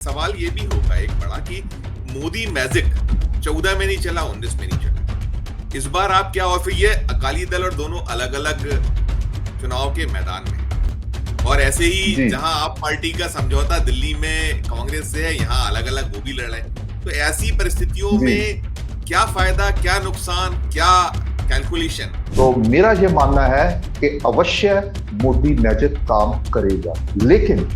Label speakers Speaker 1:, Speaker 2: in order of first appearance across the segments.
Speaker 1: सवाल ये भी होगा एक बड़ा कि मोदी मैजिक 14 में नहीं चला, 19 में नहीं चला। इस बार आप क्या, और फिर ये अकाली दल और दोनों अलग अलग चुनाव के मैदान में, और ऐसे ही
Speaker 2: जी।
Speaker 1: जहां आप पार्टी का समझौता दिल्ली में कांग्रेस से है, यहाँ अलग अलग वो भी लड़ रहे हैं। तो ऐसी परिस्थितियों
Speaker 2: जी।
Speaker 1: में क्या फायदा, क्या नुकसान, क्या कैलकुलेशन?
Speaker 2: तो मेरा ये मानना है कि अवश्य मोदी मैजिक काम करेगा, लेकिन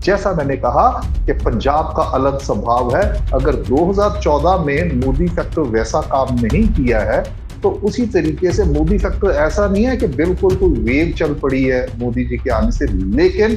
Speaker 2: जैसा मैंने कहा कि पंजाब का अलग स्वभाव है। अगर 2014 में मोदी फैक्टर वैसा काम नहीं किया है, तो उसी तरीके से मोदी फैक्टर ऐसा नहीं है कि बिल्कुल कोई वेव चल पड़ी है मोदी जी के आने से। लेकिन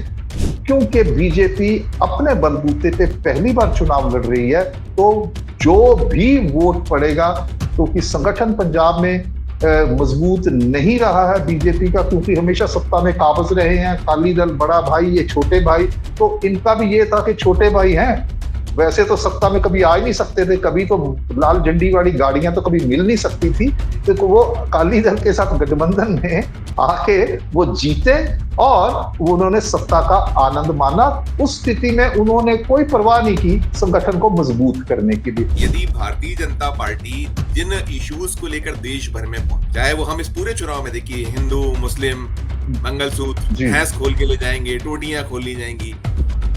Speaker 2: क्योंकि बीजेपी अपने बलबूते पे पहली बार चुनाव लड़ रही है, तो जो भी वोट पड़ेगा, क्योंकि संगठन पंजाब में मजबूत नहीं रहा है बीजेपी का, क्योंकि हमेशा सत्ता में काबिज रहे हैं अकाली दल, बड़ा भाई, ये छोटे भाई। तो इनका भी ये था कि छोटे भाई हैं, वैसे तो सत्ता में कभी आ ही नहीं सकते थे, कभी तो लाल झंडी वाली गाड़ियां तो कभी मिल नहीं सकती थी। तो वो अकाली दल के साथ गठबंधन में आके वो जीते और उन्होंने सत्ता का आनंद माना। उस स्थिति में उन्होंने कोई परवाह नहीं की संगठन को मजबूत करने के लिए।
Speaker 1: यदि भारतीय जनता पार्टी जिन इश्यूज को लेकर देश भर में पहुंच, चाहे वो हम इस पूरे चुनाव में देखिए, हिंदू मुस्लिम, मंगलसूत्र,
Speaker 2: जी।
Speaker 1: भैंस खोल के ले जाएंगे, टोटियां खोली जाएंगी,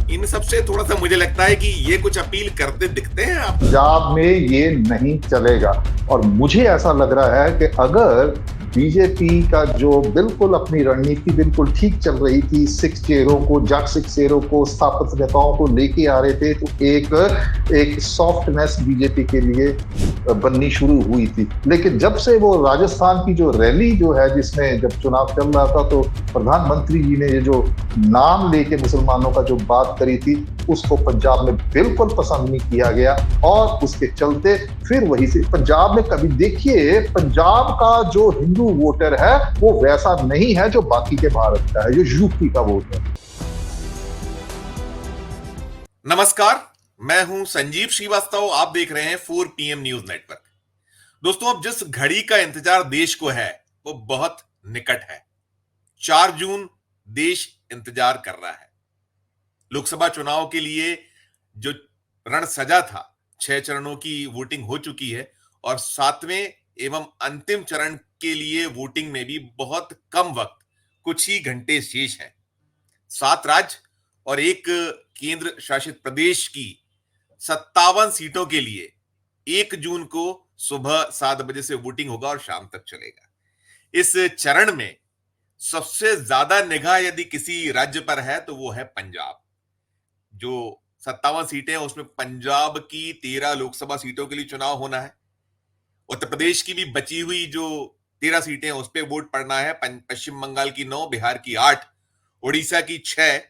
Speaker 1: इन सबसे थोड़ा सा मुझे लगता है कि ये कुछ अपील करते दिखते हैं आप।
Speaker 2: पंजाब में ये नहीं चलेगा, और मुझे ऐसा लग रहा है कि अगर बीजेपी का जो बिल्कुल अपनी रणनीति बिल्कुल ठीक चल रही थी, सिख चेहरों को, जट सिख चेहरों को, स्थापित नेताओं को लेके आ रहे थे, तो एक एक सॉफ्टनेस बीजेपी के लिए बननी शुरू हुई थी। लेकिन जब से वो राजस्थान की जो रैली जो है, जिसमें जब चुनाव चल रहा था, तो प्रधानमंत्री जी ने ये जो नाम लेके मुसलमानों का जो बात करी थी, उसको पंजाब में बिल्कुल पसंद नहीं किया गया, और उसके चलते फिर वही से पंजाब में, कभी देखिए पंजाब का जो हिंदू वोटर है वो वैसा नहीं है जो बाकी के भारत का है, जो यूपी का वोट है।
Speaker 1: नमस्कार, मैं हूं संजीव श्रीवास्तव, आप देख रहे हैं 4 PM न्यूज नेटवर्क। दोस्तों, अब जिस घड़ी का इंतजार देश को है वो बहुत निकट है। 4 जून देश इंतजार कर रहा है। लोकसभा चुनाव के लिए जो रण सजा था, 6 चरणों की वोटिंग हो चुकी है, और 7वें एवं अंतिम चरण के लिए वोटिंग में भी बहुत कम वक्त, कुछ ही घंटे शेष हैं। 7 राज्य और एक केंद्र शासित प्रदेश की 57 सीटों के लिए 1 जून को सुबह 7 बजे से वोटिंग होगा और शाम तक चलेगा। इस चरण में सबसे ज्यादा निगाह यदि किसी राज्य पर है तो वो है पंजाब। जो 57 सीटें हैं उसमें पंजाब की 13 लोकसभा सीटों के लिए चुनाव होना है। उत्तर प्रदेश की भी बची हुई जो 13 सीटें हैं उस पर वोट पड़ना है। पश्चिम बंगाल की 9, बिहार की 8, उड़ीसा की 6,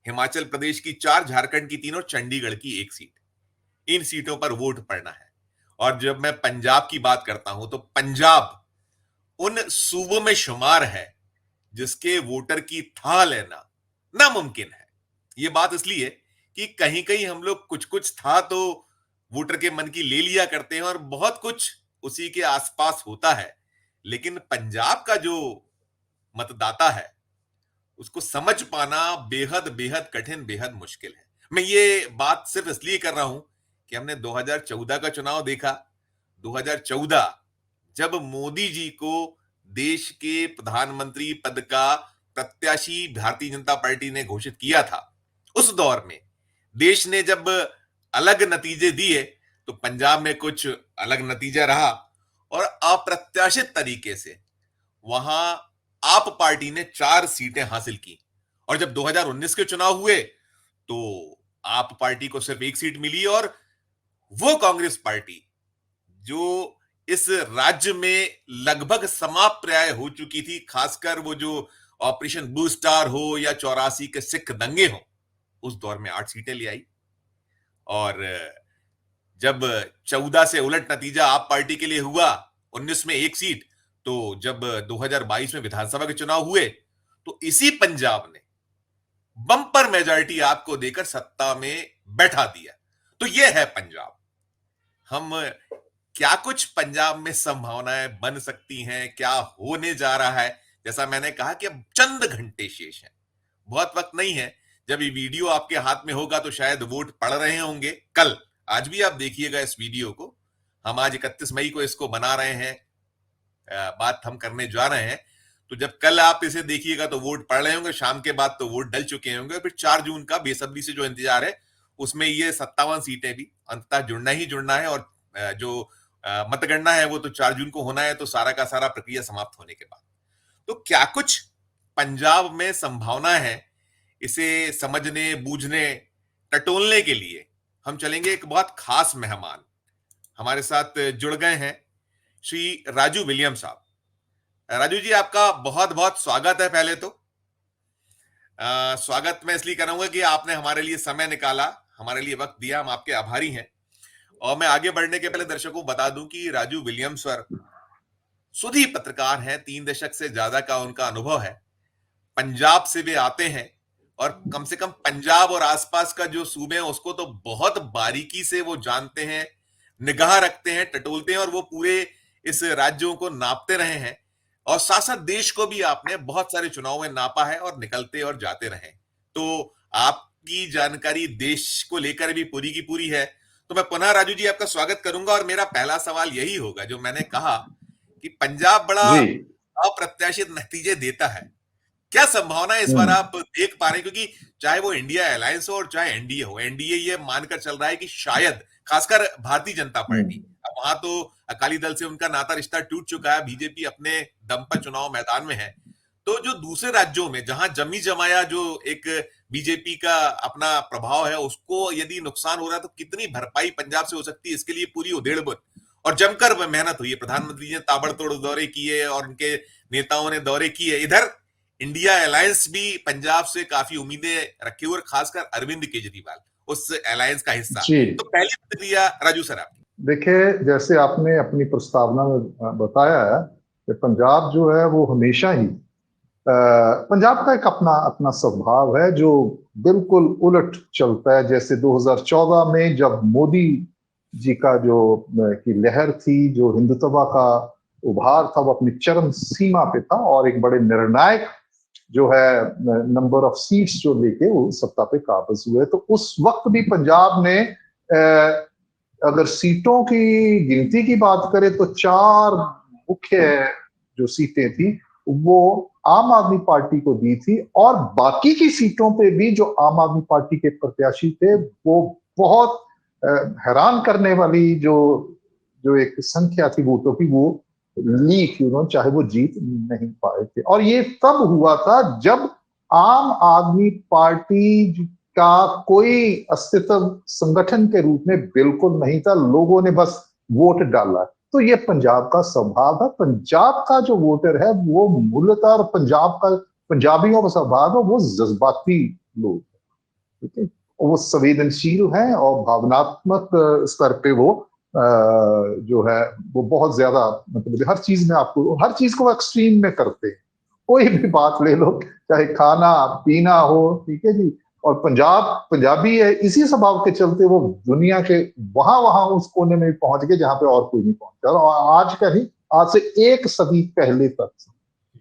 Speaker 1: हिमाचल प्रदेश की 4, झारखंड की 3 और चंडीगढ़ की 1 सीट। इन सीटों पर वोट पड़ना है। और जब मैं पंजाब की बात करता हूं तो पंजाब उन सूबों में शुमार है जिसके वोटर की था लेना नामुमकिन है। ये बात इसलिए कि कहीं कहीं हम लोग कुछ कुछ था तो वोटर के मन की ले लिया करते हैं, और बहुत कुछ उसी के आसपास होता है। लेकिन पंजाब का जो मतदाता है उसको समझ पाना बेहद बेहद कठिन, बेहद मुश्किल है। मैं ये बात सिर्फ इसलिए कर रहा हूं कि हमने 2014 का चुनाव देखा। 2014 जब मोदी जी को देश के प्रधानमंत्री पद का प्रत्याशी भारतीय जनता पार्टी ने घोषित किया था, उस दौर में देश ने जब अलग नतीजे दिए तो पंजाब में कुछ अलग नतीजा रहा, और अप्रत्याशित तरीके से वहां आप पार्टी ने 4 सीटें हासिल की। और जब 2019 के चुनाव हुए तो आप पार्टी को सिर्फ 1 सीट मिली, और वो कांग्रेस पार्टी जो इस राज्य में लगभग समाप्त प्राय हो चुकी थी, खासकर वो जो ऑपरेशन ब्लू स्टार हो या 84 के सिख दंगे हो, उस दौर में 8 सीटें ले आई। और जब 14 से उलट नतीजा आप पार्टी के लिए हुआ, 19 में 1 सीट, तो जब 2022 में विधानसभा के चुनाव हुए तो इसी पंजाब ने बम्पर मेजॉरिटी आपको देकर सत्ता में बैठा दिया। तो यह है पंजाब। हम क्या कुछ पंजाब में संभावनाएं बन सकती हैं, क्या होने जा रहा है, जैसा मैंने कहा कि अब चंद घंटे शेष हैं, बहुत वक्त नहीं है। जब ये वीडियो आपके हाथ में होगा तो शायद वोट पड़ रहे होंगे कल। आज भी आप देखिएगा इस वीडियो को। हम आज 31 मई को इसको बना रहे हैं, बात हम करने जा रहे हैं। तो जब कल आप इसे देखिएगा तो वोट पड़ रहे होंगे, शाम के बाद तो वोट डल चुके होंगे। और फिर 4 जून का बेसब्री से जो इंतजार है, उसमें ये 57 सीटें भी अंततः जुड़ना ही जुड़ना है। और जो मतगणना है वो तो 4 जून को होना है, तो सारा का सारा प्रक्रिया समाप्त होने के बाद। तो क्या कुछ पंजाब में संभावना है, इसे समझने, बूझने, टटोलने के लिए हम चलेंगे। एक बहुत खास मेहमान हमारे साथ जुड़ गए हैं, श्री राजू विलियम साहब। राजू जी, आपका बहुत बहुत स्वागत है। पहले तो स्वागत मैं इसलिए करूंगा कि आपने हमारे लिए समय निकाला, हमारे लिए वक्त दिया, हम आपके आभारी हैं। और मैं आगे बढ़ने के पहले दर्शकों को बता दूं कि राजू विलियम सर सुधी पत्रकार हैं, 3 दशक से ज्यादा का उनका अनुभव है। पंजाब से वे आते हैं और कम से कम पंजाब और आसपास का जो सूबे हैं उसको तो बहुत बारीकी से वो जानते हैं, निगाह रखते हैं, टटोलते हैं, और वो पूरे इस राज्यों को नापते रहे हैं। और साथ साथ देश को भी आपने बहुत सारे चुनाव में नापा है और निकलते और जाते रहे। तो आपकी जानकारी देश को लेकर भी पूरी की पूरी है। तो मैं पुनः राजू जी आपका स्वागत करूंगा। और मेरा पहला सवाल यही होगा, जो मैंने कहा कि पंजाब बड़ा
Speaker 2: जी
Speaker 1: अप्रत्याशित नतीजे देता है, क्या संभावना है इस बार आप देख पा रहे हैं? क्योंकि चाहे वो इंडिया अलायंस हो और चाहे एनडीए हो, एनडीए ये मानकर चल रहा है कि शायद, खासकर भारतीय जनता पार्टी, अब वहां तो अकाली दल से उनका नाता रिश्ता टूट चुका है, बीजेपी अपने दम पर चुनाव मैदान में है। तो जो दूसरे राज्यों में जहां जमी जमाया जो एक बीजेपी का अपना प्रभाव है, उसको यदि नुकसान हो रहा है तो कितनी भरपाई पंजाब से हो सकती है, इसके लिए पूरी उधेड़-बुन और जमकर मेहनत हुई है। प्रधानमंत्री ने ताबड़तोड़ दौरे किए और उनके नेताओं ने दौरे किए। इधर इंडिया अलायंस भी पंजाब से काफी उम्मीदें रखी हुई, और खासकर अरविंद केजरीवाल उस अलायंस का हिस्सा। तो पहली प्रतिक्रिया राजू सर आपकी।
Speaker 2: देखिए, जैसे आपने अपनी प्रस्तावना में बताया है कि पंजाब जो है वो हमेशा ही पंजाब का एक अपना अपना स्वभाव है जो बिल्कुल उलट चलता है। जैसे 2014 में जब मोदी जी का जो की लहर थी, जो हिंदुत्व का उभार था, वो अपनी चरम सीमा पे था और एक बड़े निर्णायक जो है नंबर ऑफ सीट्स जो लेके वो सत्ता पे काबिज हुए। तो उस वक्त भी पंजाब ने अगर सीटों की गिनती की बात करें तो 4 मुख्य जो सीटें थी वो आम आदमी पार्टी को दी थी, और बाकी की सीटों पे भी जो आम आदमी पार्टी के प्रत्याशी थे वो बहुत हैरान करने वाली जो एक संख्या थी वोटों की, वो ली थी उन्होंने, चाहे वो जीत नहीं पाए थे। और ये तब हुआ था जब आम आदमी पार्टी का कोई अस्तित्व संगठन के रूप में बिल्कुल नहीं था, लोगों ने बस वोट डाला। तो ये पंजाब का स्वभाव है। पंजाब का जो वोटर है वो मूलतः, और पंजाबियों का स्वभाव है वो जज्बाती लोग, ठीक है, वो संवेदनशील हैं और भावनात्मक स्तर पे वो जो है वो बहुत ज्यादा, मतलब हर चीज में आपको, हर चीज को एक्सट्रीम में करते हैं। कोई भी बात ले लो, चाहे खाना पीना हो, ठीक है जी। और पंजाबी है, इसी स्वभाव के चलते वो दुनिया के वहां उस कोने में पहुंच गए जहां पे और कोई नहीं पहुंचा, और आज का ही, आज से 1 सदी पहले तक।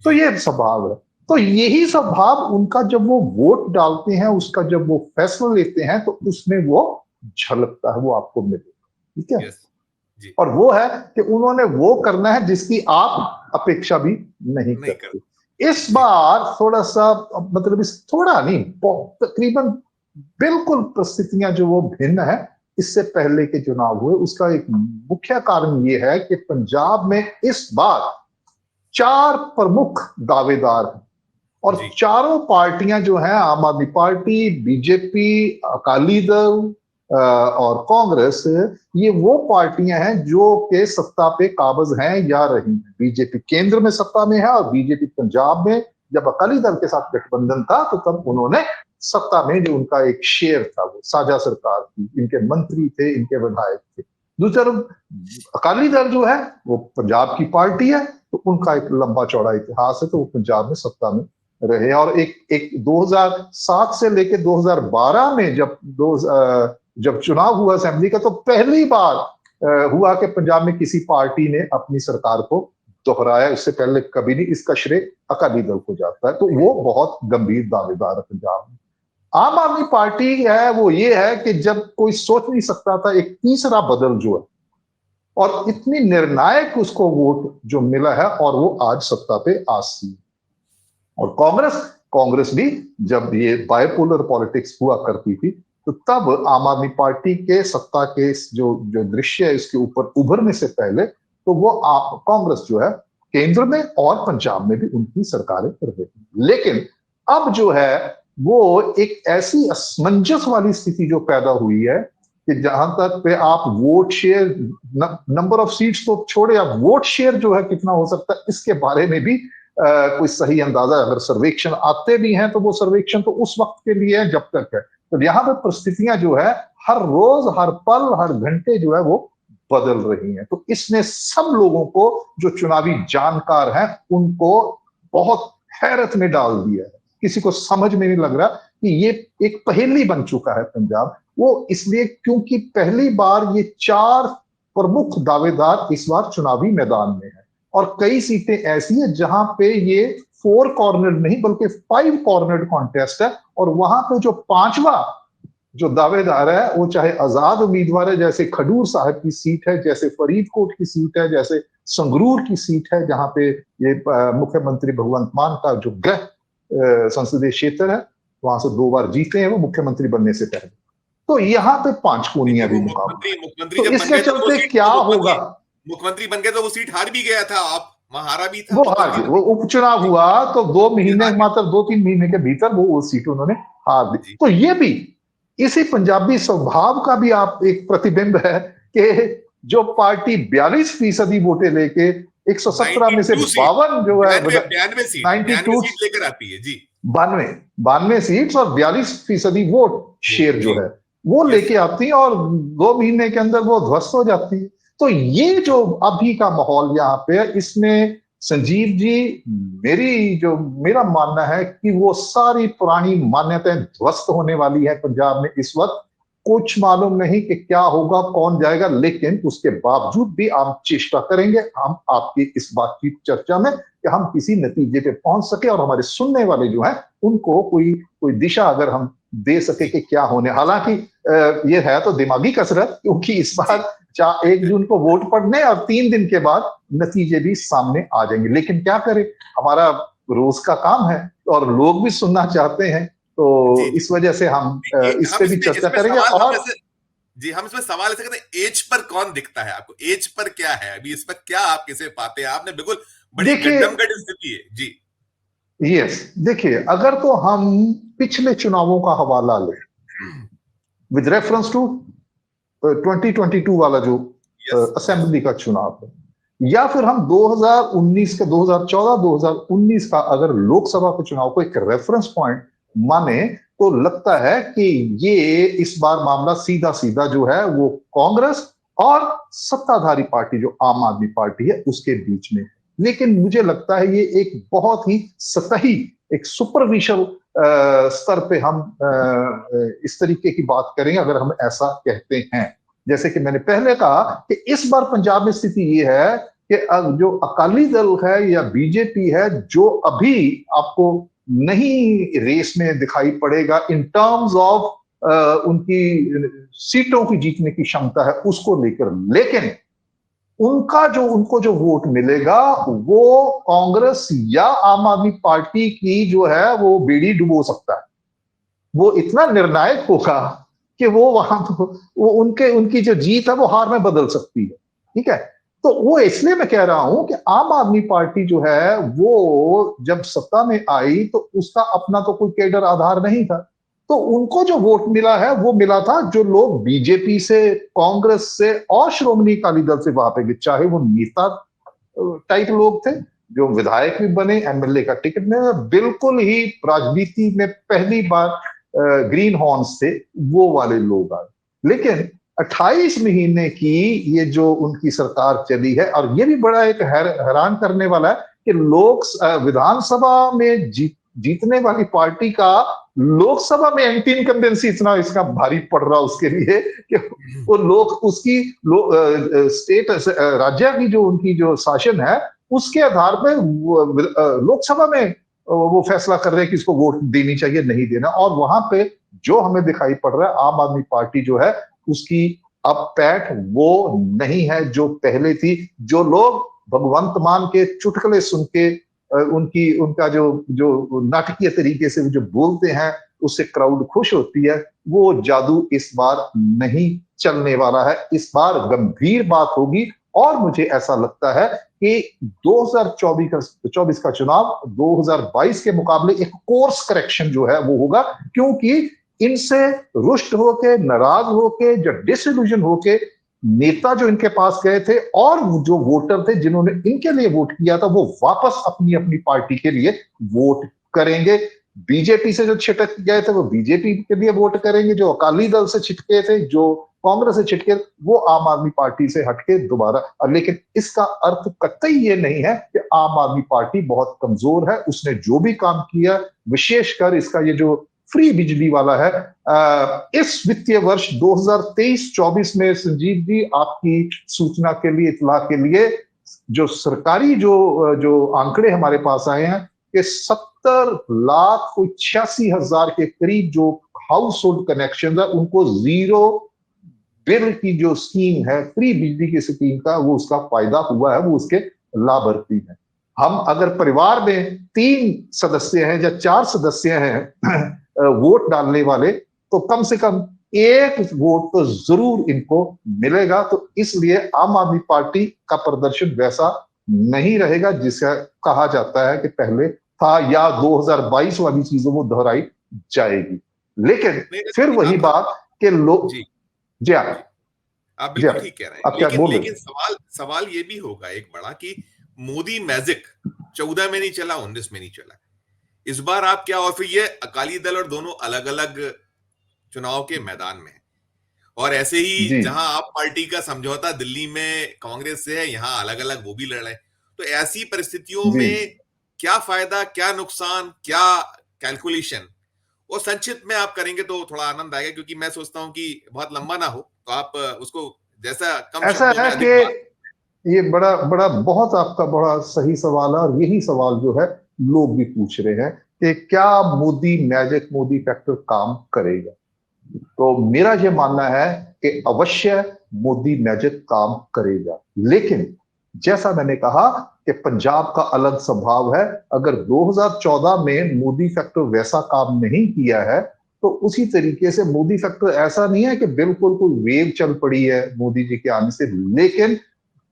Speaker 2: तो ये स्वभाव है। तो यही स्वभाव उनका जब वो वोट डालते हैं, उसका जब वो फैसला लेते हैं, तो उसमें वो झलकता है, वो आपको मिलेगा, ठीक है।
Speaker 1: जी। और
Speaker 2: वो है कि उन्होंने वो करना है जिसकी आप अपेक्षा भी नहीं करते। इस बार थोड़ा सा, मतलब इस थोड़ा नहीं, तकरीबन बिल्कुल परिस्थितियां जो वो भिन्न है इससे पहले के चुनाव हुए। उसका एक मुख्य कारण ये है कि पंजाब में इस बार 4 प्रमुख दावेदार हैं, और चारों पार्टियां जो हैं, आम आदमी पार्टी, बीजेपी, अकाली दल और कांग्रेस, ये वो पार्टियां हैं जो के सत्ता पे काबिज हैं या रही हैं। बीजेपी केंद्र में सत्ता में है, और बीजेपी पंजाब में जब अकाली दल के साथ गठबंधन था तो तब उन्होंने सत्ता में जो उनका एक शेयर था वो साझा सरकार थी, इनके मंत्री थे, इनके विधायक थे। दूसरी तरफ अकाली दल जो है वो पंजाब की पार्टी है, तो उनका एक लंबा चौड़ा इतिहास है, तो वो पंजाब में सत्ता में रहे। और एक 2007 से लेके 2012 में जब चुनाव हुआ असेंबली का, तो पहली बार हुआ कि पंजाब में किसी पार्टी ने अपनी सरकार को दोहराया। इससे पहले कभी नहीं। इसका श्रेय अकाली दल को जाता है। तो वो बहुत गंभीर दावेदार है पंजाब में। आम आदमी पार्टी है वो ये है कि जब कोई सोच नहीं सकता था एक तीसरा बदल जो है, और इतनी निर्णायक उसको वोट जो मिला है और वो आज सत्ता पे आसीन। और कांग्रेस कांग्रेस भी जब ये बायपोलर पॉलिटिक्स हुआ करती थी तो तब आम आदमी पार्टी के सत्ता के जो जो दृश्य है इसके ऊपर उभरने से पहले तो वो कांग्रेस जो है केंद्र में और पंजाब में भी उनकी सरकारें कर रही थी। लेकिन अब जो है वो एक ऐसी असमंजस वाली स्थिति जो पैदा हुई है कि जहां तक पे आप vote share, number of seats तो छोड़े, आप वोट शेयर जो है कितना हो सकता है इसके बारे में भी कोई सही अंदाजा, अगर सर्वेक्षण आते भी हैं तो वो सर्वेक्षण तो उस वक्त के लिए है जब तक है। तो यहाँ पे परिस्थितियां जो है हर रोज हर पल हर घंटे जो है वो बदल रही हैं। तो इसने सब लोगों को जो चुनावी जानकार हैं उनको बहुत हैरत में डाल दिया है। किसी को समझ में नहीं लग रहा कि ये एक पहेली बन चुका है पंजाब। वो इसलिए क्योंकि पहली बार ये 4 प्रमुख दावेदार इस बार चुनावी मैदान में है और कई सीटें ऐसी है जहां पे ये 4 कॉर्नर्ड नहीं बल्कि 5 कॉर्नर्ड कॉन्टेस्ट है। और वहां पे जो 5वां जो दावेदार है वो चाहे आजाद उम्मीदवार है, जैसे खडूर साहब की सीट है, जैसे फरीदकोट की सीट है, जैसे संगरूर की सीट है जहां पे ये मुख्यमंत्री भगवंत मान का जो गृह संसदीय क्षेत्र है, वहां से 2 बार जीते हैं वो मुख्यमंत्री बनने से पहले। तो यहाँ पे 5 कोनियां भी मुकाबला।
Speaker 1: मुख्यमंत्री
Speaker 2: तो
Speaker 1: जब बन
Speaker 2: इसके
Speaker 1: गए तो वो
Speaker 2: चलते
Speaker 1: सीट
Speaker 2: क्या होगा,
Speaker 1: मुख्यमंत्री बन गए तो वो सीट हार भी गया था, आप वहां हारा भी था
Speaker 2: वो हार
Speaker 1: मुख्यमंत्री
Speaker 2: गए। वो उपचुनाव हुआ तो 2 महीने,
Speaker 1: हार
Speaker 2: मात्र 2-3 महीने के भीतर वो सीट उन्होंने हार दी।
Speaker 1: गए।
Speaker 2: तो ये भी इसी पंजाबी स्वभाव का भी आप एक प्रतिबिंब है कि जो पार्टी 42% वोटें लेके 117 में से
Speaker 1: 92 सीट,
Speaker 2: 52 जो है
Speaker 1: 92 सीट, 92
Speaker 2: 92
Speaker 1: सीट लेकर आती है जी।
Speaker 2: 92 सीट्स और 42% वोट शेयर
Speaker 1: जी,
Speaker 2: जो है वो
Speaker 1: यस।
Speaker 2: लेके आती है और 2 महीने के अंदर वो ध्वस्त हो जाती है। तो ये जो अभी का माहौल यहाँ पे है इसमें संजीव जी, मेरा मानना है कि वो सारी पुरानी मान्यताएं ध्वस्त होने वाली है पंजाब में इस वक्त। कुछ मालूम नहीं कि क्या होगा, कौन जाएगा, लेकिन उसके बावजूद भी हम चेष्टा करेंगे, हम आपकी इस बातचीत चर्चा में कि हम किसी नतीजे पे पहुंच सके और हमारे सुनने वाले जो हैं उनको कोई कोई दिशा अगर हम दे सके कि क्या होने। हालांकि ये है तो दिमागी कसरत, क्योंकि इस बार 1 जून को वोट पड़ने और 3 दिन के बाद नतीजे भी सामने आ जाएंगे। लेकिन क्या करें, हमारा रोज का काम है और लोग भी सुनना चाहते हैं, तो
Speaker 1: जी,
Speaker 2: इस वजह से हम इस
Speaker 1: हम
Speaker 2: पे भी
Speaker 1: इसमें
Speaker 2: चर्चा
Speaker 1: इसमें
Speaker 2: करेंगे।
Speaker 1: सवाल हम
Speaker 2: और
Speaker 1: ऐसे जी, हम इसमें सवाल ऐसे करते हैं, एज पर कौन दिखता है आपको? एज पर क्या है अभी, इस पर क्या आप किसे पाते हैं? आपने बिल्कुल बड़ी
Speaker 2: देखिए,
Speaker 1: गड्डमगड स्थिति है जी।
Speaker 2: यस, देखिए अगर तो हम पिछले चुनावों का हवाला लें विद रेफरेंस टू 2022 वाला जो
Speaker 1: यस, यस।
Speaker 2: असेंबली का चुनाव है, या फिर हम 2019 का 2014-2019 का अगर लोकसभा के चुनाव को एक रेफरेंस पॉइंट माने तो लगता है कि ये इस बार मामला सीधा सीधा जो है वो कांग्रेस और सत्ताधारी पार्टी जो आम आदमी पार्टी है उसके बीच में। लेकिन मुझे लगता है ये एक बहुत ही सतही, एक सुपरफिशियल स्तर पे हम इस तरीके की बात करेंगे अगर हम ऐसा कहते हैं। जैसे कि मैंने पहले कहा कि इस बार पंजाब में स्थिति ये है कि जो अकाली दल है या बीजेपी है जो अभी आपको नहीं रेस में दिखाई पड़ेगा इन टर्म्स ऑफ उनकी सीटों की जीतने की क्षमता है उसको लेकर, लेकिन उनको जो वोट मिलेगा वो कांग्रेस या आम आदमी पार्टी की जो है वो बेड़ी डुबो सकता है। वो इतना निर्णायक होगा कि वो वहां तो वो उनकी जो जीत है वो हार में बदल सकती है। ठीक है, तो वो इसलिए मैं कह रहा हूं कि आम आदमी पार्टी जो है वो जब सत्ता में आई तो उसका अपना तो कोई कैडर आधार नहीं था, तो उनको जो वोट मिला है वो मिला था जो लोग बीजेपी से, कांग्रेस से और श्रोमणी अकाली दल से वहां पे गए, चाहे वो नेता टाइप लोग थे जो विधायक भी बने, एमएलए का टिकट मिला, बिल्कुल ही राजनीति में पहली बार ग्रीन हॉर्न्स थे वो वाले लोग आए। लेकिन 28 महीने की ये जो उनकी सरकार चली है, और ये भी बड़ा एक हैरान करने वाला है कि विधानसभा में जीतने वाली पार्टी का लोकसभा में एंटी इनकम्बेंसी इतना इसका भारी पड़ रहा उसके लिए कि वो लोग उसकी स्टेट राज्य की जो उनकी जो शासन है उसके आधार पर लोकसभा में वो फैसला कर रहे हैं कि इसको वोट देनी चाहिए नहीं देना। और वहां पे जो हमें दिखाई पड़ रहा है आम आदमी पार्टी जो है उसकी अब पैठ वो नहीं है जो पहले थी। जो लोग भगवंत मान के चुटकुले सुन के उनकी उनका जो जो नाटकीय तरीके से जो बोलते हैं उससे क्राउड खुश होती है, वो जादू इस बार नहीं चलने वाला है। इस बार गंभीर बात होगी और मुझे ऐसा लगता है कि 2024 का चुनाव 2022 के मुकाबले एक कोर्स करेक्शन जो है वो होगा, क्योंकि इनसे रुष्ट होके, नाराज होके, जो डिसइल्यूजन होके नेता जो इनके पास गए थे और जो वोटर थे जिन्होंने इनके लिए वोट किया था, वो वापस अपनी अपनी पार्टी के लिए वोट करेंगे। बीजेपी से जो छिटक गए थे वो बीजेपी के लिए वोट करेंगे, जो अकाली दल से छिटके थे, जो कांग्रेस से छिटके, वो आम आदमी पार्टी से हटके दोबारा। लेकिन इसका अर्थ कतई ये नहीं है कि आम आदमी पार्टी बहुत कमजोर है। उसने जो भी काम किया, विशेषकर इसका ये जो फ्री बिजली वाला है, इस वित्तीय वर्ष 2023-24 में संजीव जी, आपकी सूचना के लिए, इतला के लिए, जो सरकारी जो आंकड़े हमारे पास आए हैं कि 70,86,000 के करीब जो हाउस होल्ड कनेक्शन है उनको जीरो बिल की जो स्कीम है, फ्री बिजली की स्कीम का, वो उसका फायदा हुआ है, वो उसके लाभार्थी है। हम अगर परिवार में 3 सदस्य हैं या 4 सदस्य हैं वोट डालने वाले, तो कम से कम एक वोट तो जरूर इनको मिलेगा। तो इसलिए आम आदमी पार्टी का प्रदर्शन वैसा नहीं रहेगा जिसे कहा जाता है कि पहले था, या 2022 वाली चीजों वो दोहराई जाएगी। लेकिन
Speaker 1: नहीं,
Speaker 2: फिर वही बात कि लोग,
Speaker 1: जी
Speaker 2: जी हाँ,
Speaker 1: जी, आप
Speaker 2: जी
Speaker 1: बिल्कुल
Speaker 2: हाँ,
Speaker 1: ठीक कह रहे हैं,
Speaker 2: आप क्या
Speaker 1: लेकिन
Speaker 2: बोल रहे
Speaker 1: लेकिन सवाल सवाल ये भी होगा एक बड़ा कि मोदी मैजिक 14 में नहीं चला, 19 में नहीं चला, इस बार आप क्या, और फिर ये अकाली दल और दोनों अलग अलग चुनाव के मैदान में है, और ऐसे ही
Speaker 2: जी
Speaker 1: जहां आप पार्टी का समझौता दिल्ली में कांग्रेस से है, यहां अलग अलग वो भी लड़ रहे हैं। तो ऐसी परिस्थितियों
Speaker 2: जी
Speaker 1: में क्या फायदा, क्या नुकसान, क्या कैलकुलेशन, वो संक्षिप्त में आप करेंगे तो थोड़ा आनंद आएगा, क्योंकि मैं सोचता हूं कि बहुत लंबा ना हो, तो आप उसको जैसा कम
Speaker 2: ऐसा
Speaker 1: शब्दों में
Speaker 2: है कि
Speaker 1: अधिक बात।
Speaker 2: ये बड़ा बड़ा बहुत आपका बड़ा सही सवाल है, और यही सवाल जो है लोग भी पूछ रहे हैं कि क्या मोदी मैजिक, मोदी फैक्टर काम करेगा। तो मेरा ये मानना है कि अवश्य मोदी मैजिक काम करेगा, लेकिन जैसा मैंने कहा कि पंजाब का अलग स्वभाव है। अगर 2014 में मोदी फैक्टर वैसा काम नहीं किया है, तो उसी तरीके से मोदी फैक्टर ऐसा नहीं है कि बिल्कुल कोई वेव चल पड़ी है मोदी जी के आने से। लेकिन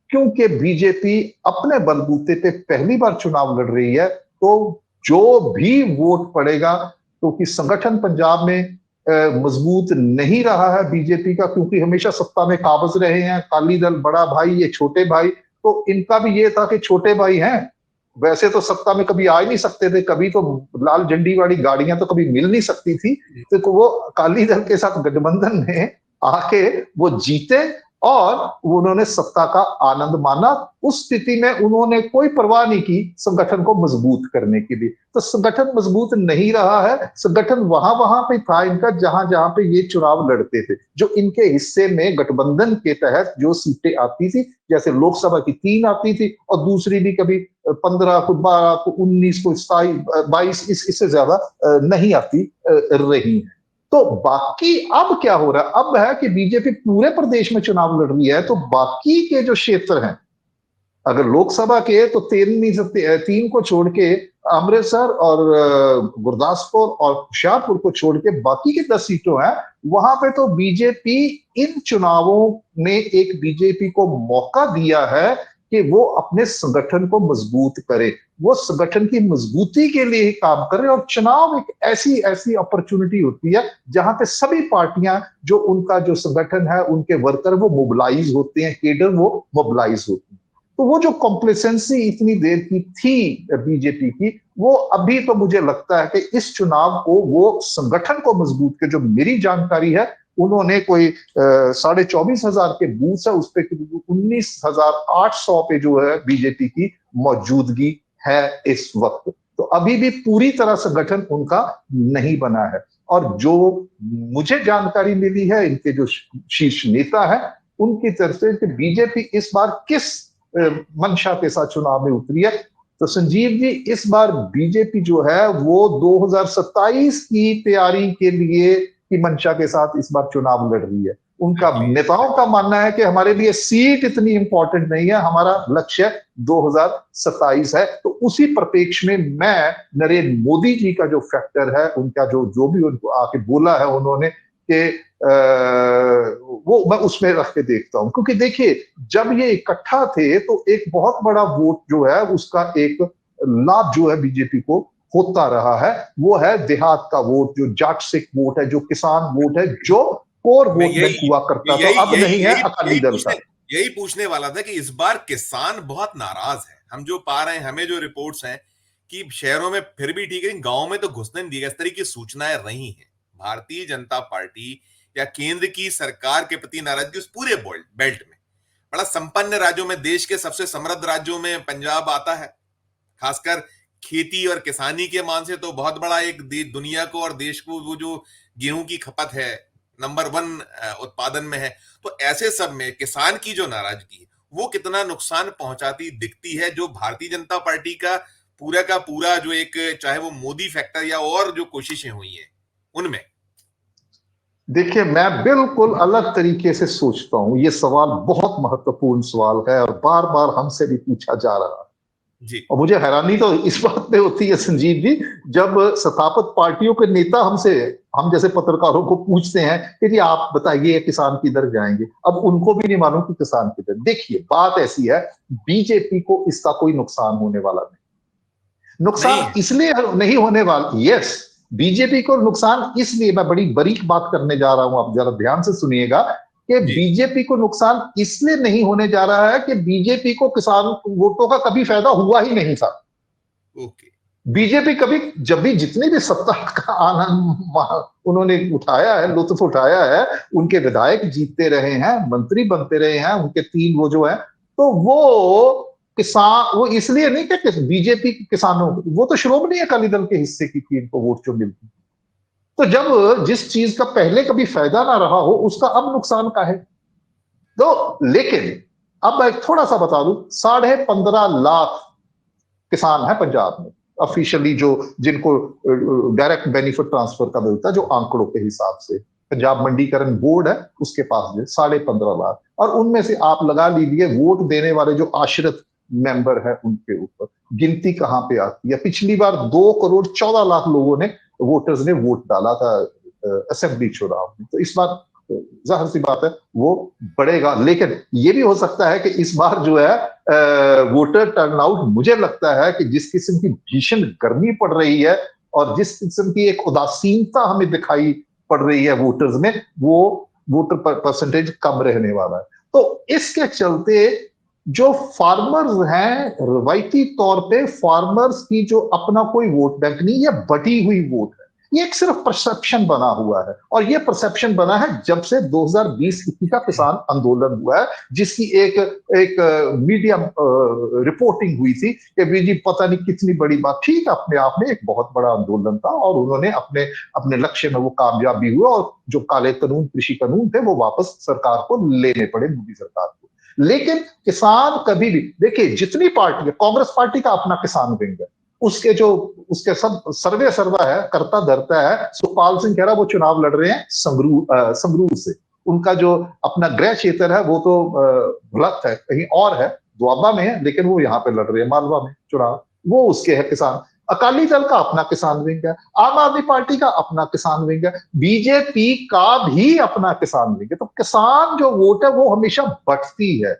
Speaker 2: क्योंकि बीजेपी अपने बलबूते पे पहली बार चुनाव लड़ रही है, तो जो भी वोट पड़ेगा, क्योंकि संगठन पंजाब में मजबूत नहीं रहा है बीजेपी का, क्योंकि हमेशा सत्ता में काबिज रहे हैं अकाली दल, बड़ा भाई, ये छोटे भाई। तो इनका भी ये था कि छोटे भाई हैं, वैसे तो सत्ता में कभी आ ही नहीं सकते थे, कभी तो लाल झंडी वाली गाड़ियां तो कभी मिल नहीं सकती थी। तो वो अकाली दल के साथ गठबंधन में आके वो जीते और उन्होंने सत्ता का आनंद माना। उस स्थिति में उन्होंने कोई परवाह नहीं की संगठन को मजबूत करने के लिए। तो संगठन मजबूत नहीं रहा है, संगठन वहां वहां पे था इनका जहां जहां पे ये चुनाव लड़ते थे। जो इनके हिस्से में गठबंधन के तहत जो सीटें आती थी, जैसे लोकसभा की 3 आती थी और दूसरी भी कभी 15 को 12 को 19 को 22, इससे ज्यादा नहीं आती रही। तो बाकी अब क्या हो रहा है, अब है कि बीजेपी पूरे प्रदेश में चुनाव लड़ रही है, तो बाकी के जो क्षेत्र हैं, अगर लोकसभा के तो 3 को छोड़ के अमृतसर और गुरदासपुर और होशियारपुर को छोड़ के बाकी की 10 सीटों हैं, वहां पे तो बीजेपी इन चुनावों ने एक बीजेपी को मौका दिया है कि वो अपने संगठन को मजबूत करे, वो संगठन की मजबूती के लिए ही काम करे। और चुनाव एक ऐसी ऐसी अपॉर्चुनिटी होती है जहां पे सभी पार्टियां, जो उनका जो संगठन है, उनके वर्कर वो मोबिलाइज होते हैं, केडर वो मोबिलाइज होते हैं। तो वो जो कॉम्प्लेसेंसी इतनी देर की थी बीजेपी की, वो अभी तो मुझे लगता है कि इस चुनाव को वो संगठन को मजबूत के, जो मेरी जानकारी है, उन्होंने कोई 24,500 के बूथ है, उस पर 19,800 पे जो है बीजेपी की मौजूदगी है इस वक्त। तो अभी भी पूरी तरह संगठन उनका नहीं बना है। और जो मुझे जानकारी मिली है इनके जो शीर्ष नेता है उनकी तरफ से, कि बीजेपी इस बार किस मंशा के साथ चुनाव में उतरी है, तो संजीव जी, इस बार बीजेपी जो है वो 2027 की तैयारी के लिए की मंशा के साथ इस बार चुनाव लड़ रही है। उनका नेताओं का मानना है कि हमारे लिए सीट इतनी इंपॉर्टेंट नहीं है, हमारा लक्ष्य 2027 है। तो उसी परिप्रेक्ष्य में मैं नरेंद्र मोदी जी का जो फैक्टर है, उनका जो जो भी उनको आके बोला है उन्होंने कि वो मैं उसमें रख के देखता हूं, क्योंकि देखिए जब ये इकट्ठा थे तो एक बहुत बड़ा वोट जो है उसका एक लाभ जो है बीजेपी को होता रहा है, वो है देहात का वोट, जो जाट सिख वोट है, जो किसान वोट है, जो कोर
Speaker 1: मैं
Speaker 2: वोट बैंक हुआ करता था,
Speaker 1: यही
Speaker 2: अब
Speaker 1: यही
Speaker 2: नहीं है
Speaker 1: यही
Speaker 2: अकाली
Speaker 1: यही
Speaker 2: दल
Speaker 1: पूछने
Speaker 2: का।
Speaker 1: यही पूछने वाला था कि इस बार किसान बहुत नाराज है। हम जो पा रहे हैं, हमें जो रिपोर्ट्स हैं कि शहरों में फिर भी ठीक है, गांव में तो घुसने नहीं दिया, इस तरह की सूचनाएं रही हैं। भारतीय जनता पार्टी या केंद्र की सरकार के प्रति नाराजगी उस पूरे बेल्ट में, बड़ा संपन्न राज्यों में, देश के सबसे समृद्ध राज्यों में पंजाब आता है। खासकर खेती और किसानी के मान से तो बहुत बड़ा एक दुनिया को और देश को, वो जो गेहूं की खपत है नंबर 1 उत्पादन में है। तो ऐसे सब में किसान की जो नाराजगी है वो कितना नुकसान पहुंचाती दिखती है, जो भारतीय जनता पार्टी का पूरा जो एक, चाहे वो मोदी फैक्टर या और जो कोशिशें हुई हैं उनमें।
Speaker 2: देखिए मैं बिल्कुल अलग तरीके से सोचता हूं, ये सवाल बहुत महत्वपूर्ण सवाल है और बार बार हमसे भी पूछा जा रहा है।
Speaker 1: जी
Speaker 2: और मुझे हैरानी तो इस बात पे होती है संजीव जी, जब सत्तापद पार्टियों के नेता हमसे, हम जैसे पत्रकारों को पूछते हैं कि जी आप बताइए किसान किधर जाएंगे, अब उनको भी नहीं मालूम कि किसान किधर। देखिए बात ऐसी है, बीजेपी को इसका कोई नुकसान होने वाला नहीं।
Speaker 1: नहीं
Speaker 2: नुकसान
Speaker 1: है।
Speaker 2: इसलिए नहीं होने वाला, यस, बीजेपी को नुकसान इसलिए, मैं बड़ी बारीक बात करने जा रहा हूं, आप जरा ध्यान से सुनिएगा, कि
Speaker 1: जी
Speaker 2: बीजेपी को नुकसान इसलिए नहीं होने जा रहा है कि बीजेपी को किसान वोटों का कभी फायदा हुआ ही नहीं था।
Speaker 1: ओके।
Speaker 2: बीजेपी कभी, जब भी जितनी भी सत्ता का आनंद उन्होंने उठाया है, लुत्फ उठाया है, उनके विधायक जीतते रहे हैं, मंत्री बनते रहे हैं, उनके 3 वो जो है, तो वो किसान, वो इसलिए नहीं कि बीजेपी किसानों, वो तो श्रोमणी अकाली दल के हिस्से की थी, इनको वोट जो मिलती। तो जब जिस चीज का पहले कभी फायदा ना रहा हो उसका अब नुकसान का है। तो लेकिन अब मैं थोड़ा सा बता दूं, 15.5 लाख किसान है पंजाब में ऑफिशियली, जो जिनको डायरेक्ट बेनिफिट ट्रांसफर का मिलता है, जो आंकड़ों के हिसाब से पंजाब मंडीकरण बोर्ड है उसके पास जो 15.5 लाख, और उनमें से आप लगा लीजिए वोट देने वाले जो आश्रित मेंबर है उनके ऊपर गिनती कहां पे आती है। पिछली बार 2 करोड़ 14 लाख लोगों ने, वोटर्स ने वोट डाला था असेंबली चुनाव में, तो इस बार जाहिर सी बात है वो बढ़ेगा। लेकिन ये भी हो सकता है कि इस बार जो है वोटर टर्नआउट, मुझे लगता है कि जिस किस्म की भीषण गर्मी पड़ रही है और जिस किस्म की एक उदासीनता हमें दिखाई पड़ रही है वोटर्स में, वो वोटर परसेंटेज कम रहने वाला है। तो इसके चलते जो फार्मर्स हैं, रवायती तौर पे फार्मर्स की जो अपना कोई वोट बैंक नहीं, ये बटी हुई वोट है, ये एक सिर्फ परसेप्शन बना हुआ है। और ये परसेप्शन बना है जब से 2020-21 का किसान आंदोलन हुआ है, जिसकी एक एक मीडिया रिपोर्टिंग हुई थी कि बीजी पता नहीं कितनी बड़ी बात, ठीक अपने आप में एक बहुत बड़ा आंदोलन था और उन्होंने अपने अपने लक्ष्य में वो कामयाब भी हुआ, और जो काले कानून, कृषि कानून थे, वो वापस सरकार को लेने पड़े, मोदी सरकार को। लेकिन किसान कभी भी, देखिए जितनी पार्टी, कांग्रेस पार्टी का अपना किसान विंग है, उसके जो, उसके सब सर्वे सर्वा है, करता धरता है। सुखपाल सिंह खेरा वो चुनाव लड़ रहे हैं संगरूर से, उनका जो अपना गृह क्षेत्र है वो तो भुलक है, कहीं और है, दुआबा में है, लेकिन वो यहाँ पे लड़ रहे हैं मालवा में चुनाव, वो उसके है किसान। अकाली दल का अपना किसान विंग है, आम आदमी पार्टी का अपना किसान विंग है, बीजेपी का भी अपना किसान विंग है। तो किसान जो वोट है वो हमेशा बढ़ती है,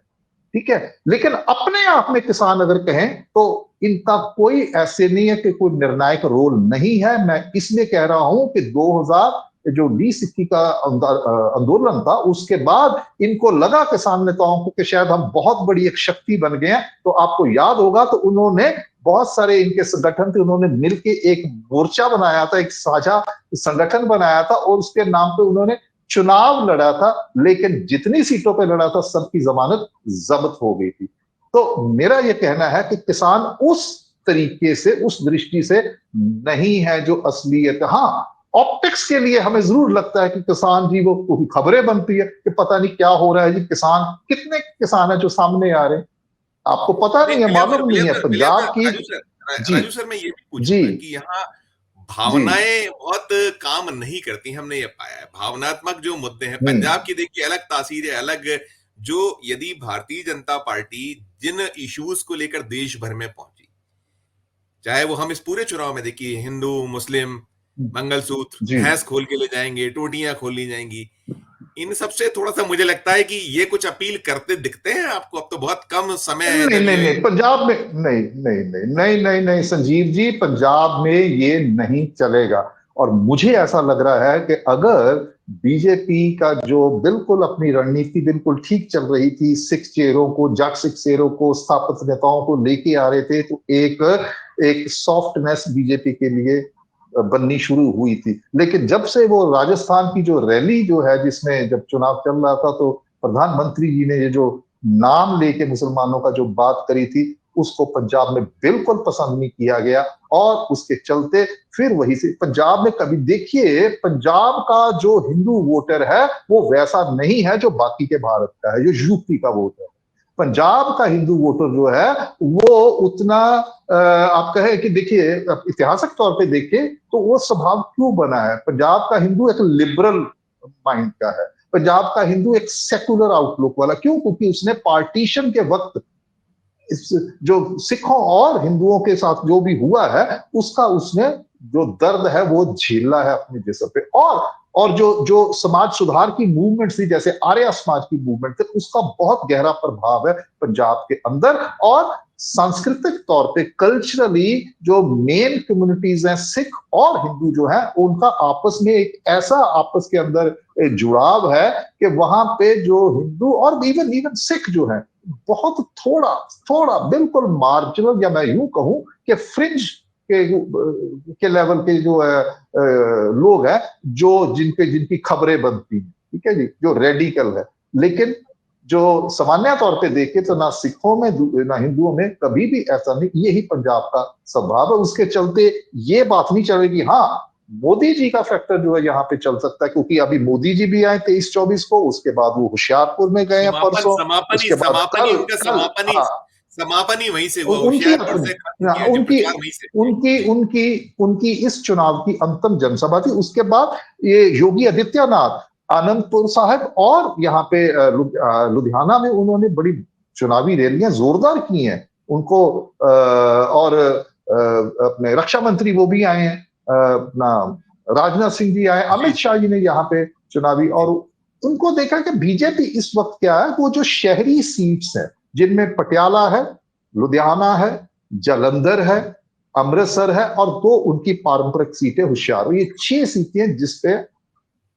Speaker 2: ठीक है। लेकिन अपने आप में किसान अगर कहें तो इनका कोई ऐसे नहीं है कि कोई निर्णायक रोल नहीं है। मैं इसलिए कह रहा हूं कि 2000 जो 2021 का आंदोलन था, उसके बाद इनको लगा किसान नेताओं को कि शायद हम बहुत बड़ी एक शक्ति बन गए हैं। तो आपको याद होगा तो उन्होंने बहुत सारे इनके संगठन थे, उन्होंने मिलकर एक मोर्चा बनाया था, एक साझा संगठन बनाया था, और उसके नाम पे उन्होंने चुनाव लड़ा था। लेकिन जितनी सीटों पे लड़ा था सबकी जमानत जब्त हो गई थी। तो मेरा यह कहना है कि किसान उस तरीके से, उस दृष्टि से नहीं है जो असलियत। हाँ, ऑप्टिक्स के लिए हमें जरूर लगता है कि किसान जी, वो खबरें बनती है कि पता नहीं क्या हो रहा है जी, किसान, कितने किसान है जो सामने आ रहे हैं। आपको पता नहीं है, मालूम नहीं है
Speaker 1: क्लियर
Speaker 2: पंजाब
Speaker 1: सर,
Speaker 2: की। जी
Speaker 1: राजू सर मैं ये भी
Speaker 2: जी
Speaker 1: पूछूंगा कि यहाँ
Speaker 2: जी
Speaker 1: भावनाएं बहुत काम नहीं करती, हमने ये पाया है। भावनात्मक जो मुद्दे हैं,
Speaker 2: हम्म
Speaker 1: पंजाब की देखिए अलग तासीर है, अलग। जो यदि भारतीय जनता पार्टी जिन इश्यूज को लेकर देश भर में पहुंची, चाहे वो हम इस पूरे चुनाव में देखिए, हिंदू मुस्लिम, मंगलसूत्र,
Speaker 2: जी
Speaker 1: भैंस खोल के ले जाएंगे, टोटियां खोल ली जाएंगी, इन सबसे थोड़ा सा मुझे लगता है कि ये कुछ अपील करते दिखते हैं आपको। अब तो बहुत कम समय है
Speaker 2: नहीं
Speaker 1: जब
Speaker 2: नहीं
Speaker 1: ये
Speaker 2: नहीं, पंजाब में नहीं नहीं नहीं नहीं नहीं नहीं, संजीव जी, पंजाब में ये नहीं चलेगा। और मुझे ऐसा लग रहा है कि अगर बीजेपी का जो बिल्कुल अपनी रणनीति बिल्कुल ठीक चल रही थी, सिख चेहरों को, जाट सिख चेहरों को, स्थापित नेताओं को लेके आ रहे थे, तो एक एक सॉफ्टनेस बीजेपी के लिए बननी शुरू हुई थी। लेकिन जब से वो राजस्थान की जो रैली जो है, जिसमें जब चुनाव चल रहा था, तो प्रधानमंत्री जी ने ये जो नाम लेके मुसलमानों का जो बात करी थी, उसको पंजाब में बिल्कुल पसंद नहीं किया गया। और उसके चलते फिर वही से पंजाब में, कभी देखिए, पंजाब का जो हिंदू वोटर है वो वैसा नहीं है जो बाकी के भारत का है, जो यूपी का वोटर है। पंजाब का हिंदू वोटर जो है वो उतना आप कहें कि देखिए, ऐतिहासिक तौर पे देखें तो वो स्वभाव क्यों बना है। पंजाब का हिंदू एक लिबरल माइंड का है। पंजाब का हिंदू एक सेकुलर आउटलुक वाला, क्यों? क्योंकि उसने पार्टीशन के वक्त इस जो सिखों और हिंदुओं के साथ जो भी हुआ है, उसका उसने जो दर्द है वो झेला है अपने जिस्म पे। और जो जो समाज सुधार की मूवमेंट थी, जैसे आर्य समाज की मूवमेंट थी, उसका बहुत गहरा प्रभाव है पंजाब के अंदर। और सांस्कृतिक तौर पे, कल्चरली, जो मेन कम्युनिटीज हैं, सिख और हिंदू जो है, उनका आपस में एक ऐसा आपस के अंदर जुड़ाव है कि वहां पे जो हिंदू और इवन इवन सिख जो है, बहुत थोड़ा थोड़ा बिल्कुल मार्जिनल, या मैं यूं कहूं कि फ्रिंज के लेवल के जो लोग हैं, जो जिनकी खबरें बनती हैं, ठीक है जी, जो रेडिकल है। लेकिन जो सामान्य तौर पे देखे तो ना सिखों में ना हिंदुओं में कभी भी ऐसा नहीं। यही पंजाब का स्वभाव है। उसके चलते ये बात नहीं चलेगी। हाँ, मोदी जी का फैक्टर जो है यहाँ पे चल सकता है, क्योंकि अभी मोदी जी भी आए 23-24 को, उसके बाद वो होशियारपुर में गए हैं
Speaker 1: समापन
Speaker 2: परसों,
Speaker 1: समापनी
Speaker 2: उसके बाद
Speaker 1: समापनी
Speaker 2: कल
Speaker 1: उनका
Speaker 2: कल
Speaker 1: समापनी
Speaker 2: हाँ,
Speaker 1: समापनी वहीं से हुआ,
Speaker 2: उनकी
Speaker 1: होशियारपुर
Speaker 2: अपनी
Speaker 1: से खत्म किया, जो
Speaker 2: उनकी
Speaker 1: प्रचार वहीं से।
Speaker 2: उनकी
Speaker 1: जी।
Speaker 2: उनकी उनकी इस चुनाव की अंतिम जनसभा थी। उसके बाद ये योगी आदित्यनाथ आनंदपुर साहिब और यहाँ पे लुधियाना में उन्होंने बड़ी चुनावी रैलियां जोरदार की हैं। उनको और अपने रक्षा मंत्री वो भी आए हैं, अपना राजनाथ सिंह जी आए,
Speaker 1: जी
Speaker 2: अमित
Speaker 1: जी
Speaker 2: शाह जी ने यहाँ पे चुनावी। और
Speaker 1: जी
Speaker 2: उनको देखा कि बीजेपी इस वक्त क्या है, वो जो शहरी सीट्स है, जिनमें पटियाला है, लुधियाना है, जालंधर है, अमृतसर है, और दो उनकी पारंपरिक सीटें होशियार, ये 6 सीटें जिसपे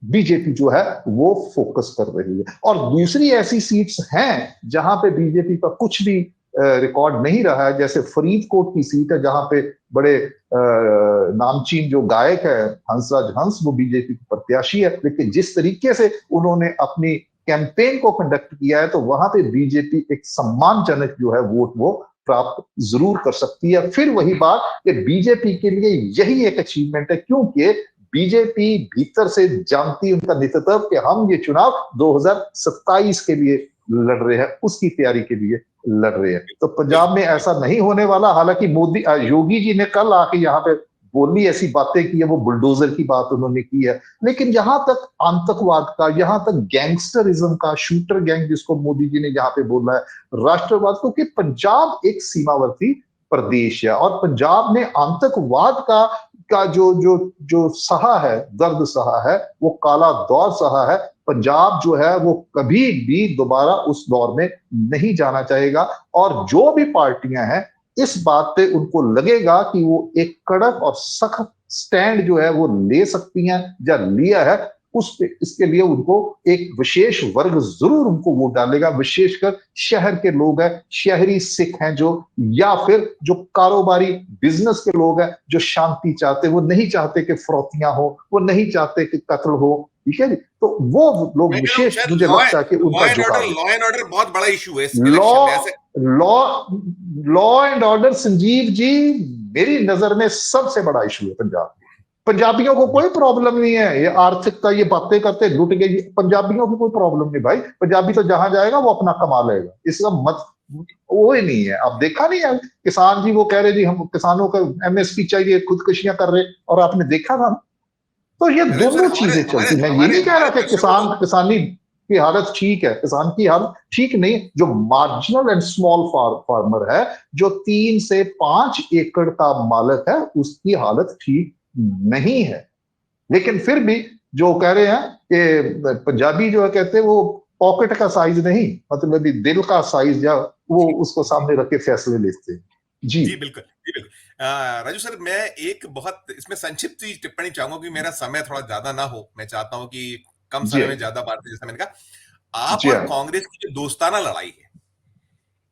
Speaker 2: बीजेपी जो है वो फोकस कर रही है। और दूसरी ऐसी सीट्स हैं जहां पे बीजेपी का कुछ भी रिकॉर्ड नहीं रहा है, जैसे फरीदकोट की सीट है, जहां पे बड़े नामचीन जो गायक है हंसराज हंस, वो बीजेपी के प्रत्याशी है। लेकिन जिस तरीके से उन्होंने अपनी कैंपेन को कंडक्ट किया है, तो वहां पे बीजेपी एक सम्मानजनक जो है वोट वो प्राप्त जरूर कर सकती है। फिर वही बात कि बीजेपी के लिए यही एक अचीवमेंट है, क्योंकि बीजेपी भीतर से जानती, उनका नेतृत्व, कि हम ये चुनाव 2027 के लिए लड़ रहे हैं, उसकी तैयारी के लिए लड़ रहे हैं। तो पंजाब में
Speaker 1: बिल्कुल।
Speaker 2: ऐसा नहीं होने वाला। हालांकि मोदी योगी जी ने कल आके यहाँ पे बोली, ऐसी बातें की है, वो बुलडोजर की बात उन्होंने की है। लेकिन यहां तक आतंकवाद का, यहां तक गैंगस्टरिज्म का, शूटर गैंग जिसको मोदी जी ने यहाँ पे बोला है, राष्ट्रवाद, क्योंकि पंजाब एक सीमावर्ती प्रदेश है, और पंजाब ने आतंकवाद का जो जो जो सहा है, दर्द सहा है, वो काला दौर सहा है। पंजाब जो है वो कभी भी दोबारा उस दौर में नहीं जाना चाहेगा। और जो भी पार्टियां हैं, इस बात पे उनको लगेगा कि वो एक कड़क और सख्त स्टैंड जो है वो ले सकती हैं, या लिया है, उस पे, इसके लिए उनको एक विशेष वर्ग जरूर उनको वोट डालेगा। विशेषकर शहर के लोग हैं, शहरी सिख हैं जो, या फिर जो कारोबारी बिजनेस के लोग हैं, जो शांति चाहते, वो नहीं चाहते कि फरौतियां हो, वो नहीं चाहते कि कत्ल हो, ठीक है जी। तो वो लोग
Speaker 1: मैं कह रहा हूँ
Speaker 2: विशेष,
Speaker 1: शायद
Speaker 2: मुझे लगता है कि उनका झुकाव है।
Speaker 1: लॉ एंड ऑर्डर बहुत बड़ा इशू है इस
Speaker 2: लॉ
Speaker 1: इलेक्शन में ऐसे।
Speaker 2: Law law and order, Sanjeev ji, मेरी नजर में सबसे बड़ा इशू है पंजाब। पंजाबियों को कोई प्रॉब्लम नहीं है, ये आर्थिकता, ये बातें करते लुट गई, पंजाबियों को कोई प्रॉब्लम नहीं भाई। पंजाबी तो जहां जाएगा वो अपना कमा लेगा, इसका मत वो ही नहीं है। अब देखा नहीं है किसान जी, वो कह रहे जी हम किसानों को एमएसपी चाहिए, खुदकुशियां कर रहे, और आपने देखा था। तो ये
Speaker 1: राजू सर,
Speaker 2: दोनों
Speaker 1: हमारे
Speaker 2: चीजें
Speaker 1: हमारे
Speaker 2: चलती। मैं ये
Speaker 1: हमारे
Speaker 2: नहीं कह रहा
Speaker 1: हमारे
Speaker 2: कि
Speaker 1: दर्शकों
Speaker 2: किसान
Speaker 1: को।
Speaker 2: किसानी की हालत ठीक है, किसान की हालत ठीक नहीं। जो मार्जिनल एंड स्मॉल फार्मर है, जो 3 से 5 एकड़ का मालिक है, उसकी हालत ठीक नहीं है। लेकिन फिर भी जो कह रहे हैं कि पंजाबी जो है कहते हैं वो पॉकेट का साइज नहीं, मतलब दिल का साइज, या वो
Speaker 1: जी
Speaker 2: उसको
Speaker 1: जी
Speaker 2: सामने रख के फैसले लेते हैं। जी
Speaker 1: जी बिल्कुल, जी बिल्कुल। राजू सर, मैं एक बहुत इसमें संक्षिप्त सी टिप्पणी चाहूंगा कि मेरा समय थोड़ा ज्यादा ना हो। मैं चाहता हूं कि कम
Speaker 2: जी
Speaker 1: समय में ज्यादा बातें, जैसा मैंने कहा, आप
Speaker 2: जी
Speaker 1: और
Speaker 2: हाँ।
Speaker 1: कांग्रेस की जो दोस्ताना लड़ाई है,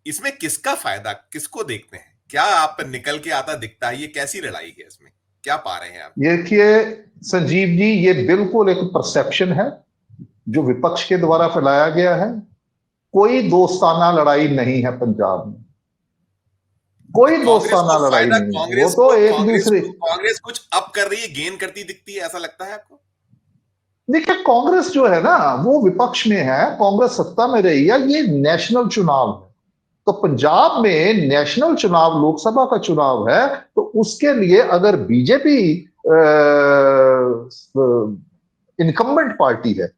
Speaker 1: इसमें किसका फायदा, किसको देखते हैं? क्या आप निकल के आता दिखता है? ये कैसी लड़ाई है, इसमें क्या पा रहे हैं आप?
Speaker 2: ये देखिए संजीव जी, ये बिल्कुल एक परसेप्शन है जो विपक्ष के द्वारा फैलाया गया है। कोई दोस्ताना लड़ाई नहीं है पंजाब में,
Speaker 1: तो
Speaker 2: कोई
Speaker 1: कांग्रेस को
Speaker 2: दोस्ताना लड़ाई
Speaker 1: फायदा,
Speaker 2: नहीं है। वो
Speaker 1: कांग्रेस
Speaker 2: तो
Speaker 1: को
Speaker 2: एक
Speaker 1: कांग्रेस
Speaker 2: दूसरे,
Speaker 1: को कांग्रेस कुछ अप कर रही है, गेन करती दिखती है, ऐसा लगता है आपको?
Speaker 2: देखिए कांग्रेस जो है ना, वो विपक्ष में है, कांग्रेस सत्ता में रही है। ये नेशनल चुनाव है, तो पंजाब में नेशनल चुनाव, लोकसभा का चुनाव है, तो उसके लिए अगर बीजेपी इनकम्बेंट पार्टी है,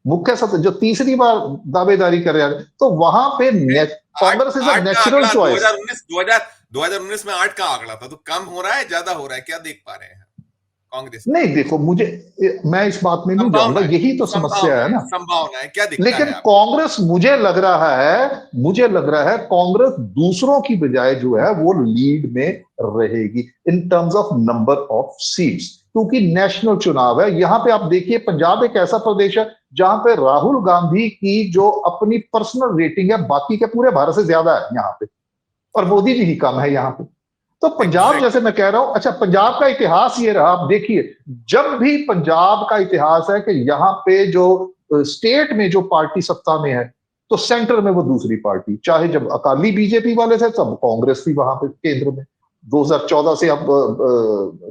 Speaker 2: मुख्य सत्ता जो तीसरी बार दावेदारी कर रहा है, तो वहां पे
Speaker 1: आठ
Speaker 2: कांग्रेस इज अ
Speaker 1: आठ का
Speaker 2: नेचुरल
Speaker 1: आंकड़ा
Speaker 2: चॉइस।
Speaker 1: 2019 2019 में 8 का आंकड़ा था, तो कम हो रहा है, ज्यादा हो रहा है, क्या देख पा रहे हैं कांग्रेस में?
Speaker 2: नहीं देखो, मुझे, मैं इस बात में नहीं जाऊंगा,
Speaker 1: संभावना है,
Speaker 2: यही तो समस्या
Speaker 1: संभावना
Speaker 2: है
Speaker 1: है,
Speaker 2: ना।
Speaker 1: संभावना है, क्या दिखता
Speaker 2: लेकिन
Speaker 1: है आपको?
Speaker 2: कांग्रेस, मुझे लग रहा है कांग्रेस दूसरों की बजाय जो है वो लीड में रहेगी in terms of number of seats, क्योंकि नेशनल चुनाव है। यहां पे आप देखिए, पंजाब एक ऐसा प्रदेश है जहां पे राहुल गांधी की जो अपनी पर्सनल रेटिंग है बाकी के पूरे भारत से ज्यादा है यहाँ पे, और मोदी जी ही कम है यहाँ पे। तो पंजाब,
Speaker 1: एग्जैक्ट।
Speaker 2: जैसे मैं कह रहा हूं, अच्छा पंजाब का इतिहास ये रहा, आप देखिए, जब भी पंजाब का इतिहास है कि यहाँ पे जो स्टेट में जो पार्टी सत्ता में है, तो सेंटर में वो दूसरी पार्टी, चाहे जब अकाली बीजेपी वाले थे तब कांग्रेस थी वहां पे केंद्र में। 2014 से अब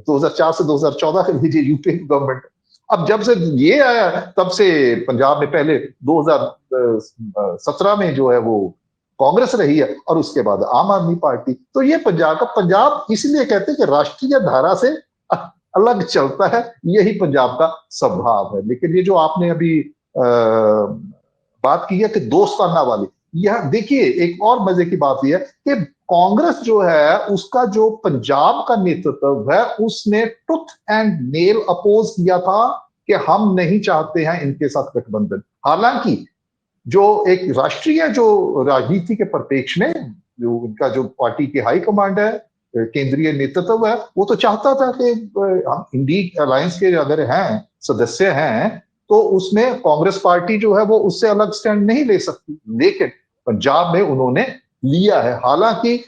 Speaker 2: 2004 से 2014 के लीजिए यूपी गवर्नमेंट। अब जब से ये आया तब से पंजाब में पहले 2017 में जो है वो कांग्रेस रही है, और उसके बाद आम आदमी पार्टी। तो ये पंजाब इसलिए कहते हैं कि राष्ट्रीय धारा से अलग चलता है, यही पंजाब का स्वभाव है। लेकिन ये जो आपने अभी बात की है कि दोस्ताना वाली, यह देखिए एक और मजे की बात यह है कि कांग्रेस जो है उसका जो पंजाब का नेतृत्व है, उसने टूथ एंड नेल अपोज किया था कि हम नहीं चाहते हैं इनके साथ गठबंधन। हालांकि जो एक राष्ट्रीय जो राजनीति के परिप्रेक्ष्य में जो उनका जो पार्टी की हाई कमांड है, केंद्रीय नेतृत्व है, वो तो चाहता था कि हम इंडी अलायंस के अगर हैं, सदस्य हैं, तो उसमें कांग्रेस पार्टी जो है वो उससे अलग स्टैंड नहीं ले सकती। लेकिन पंजाब में उन्होंने लिया है। हालांकि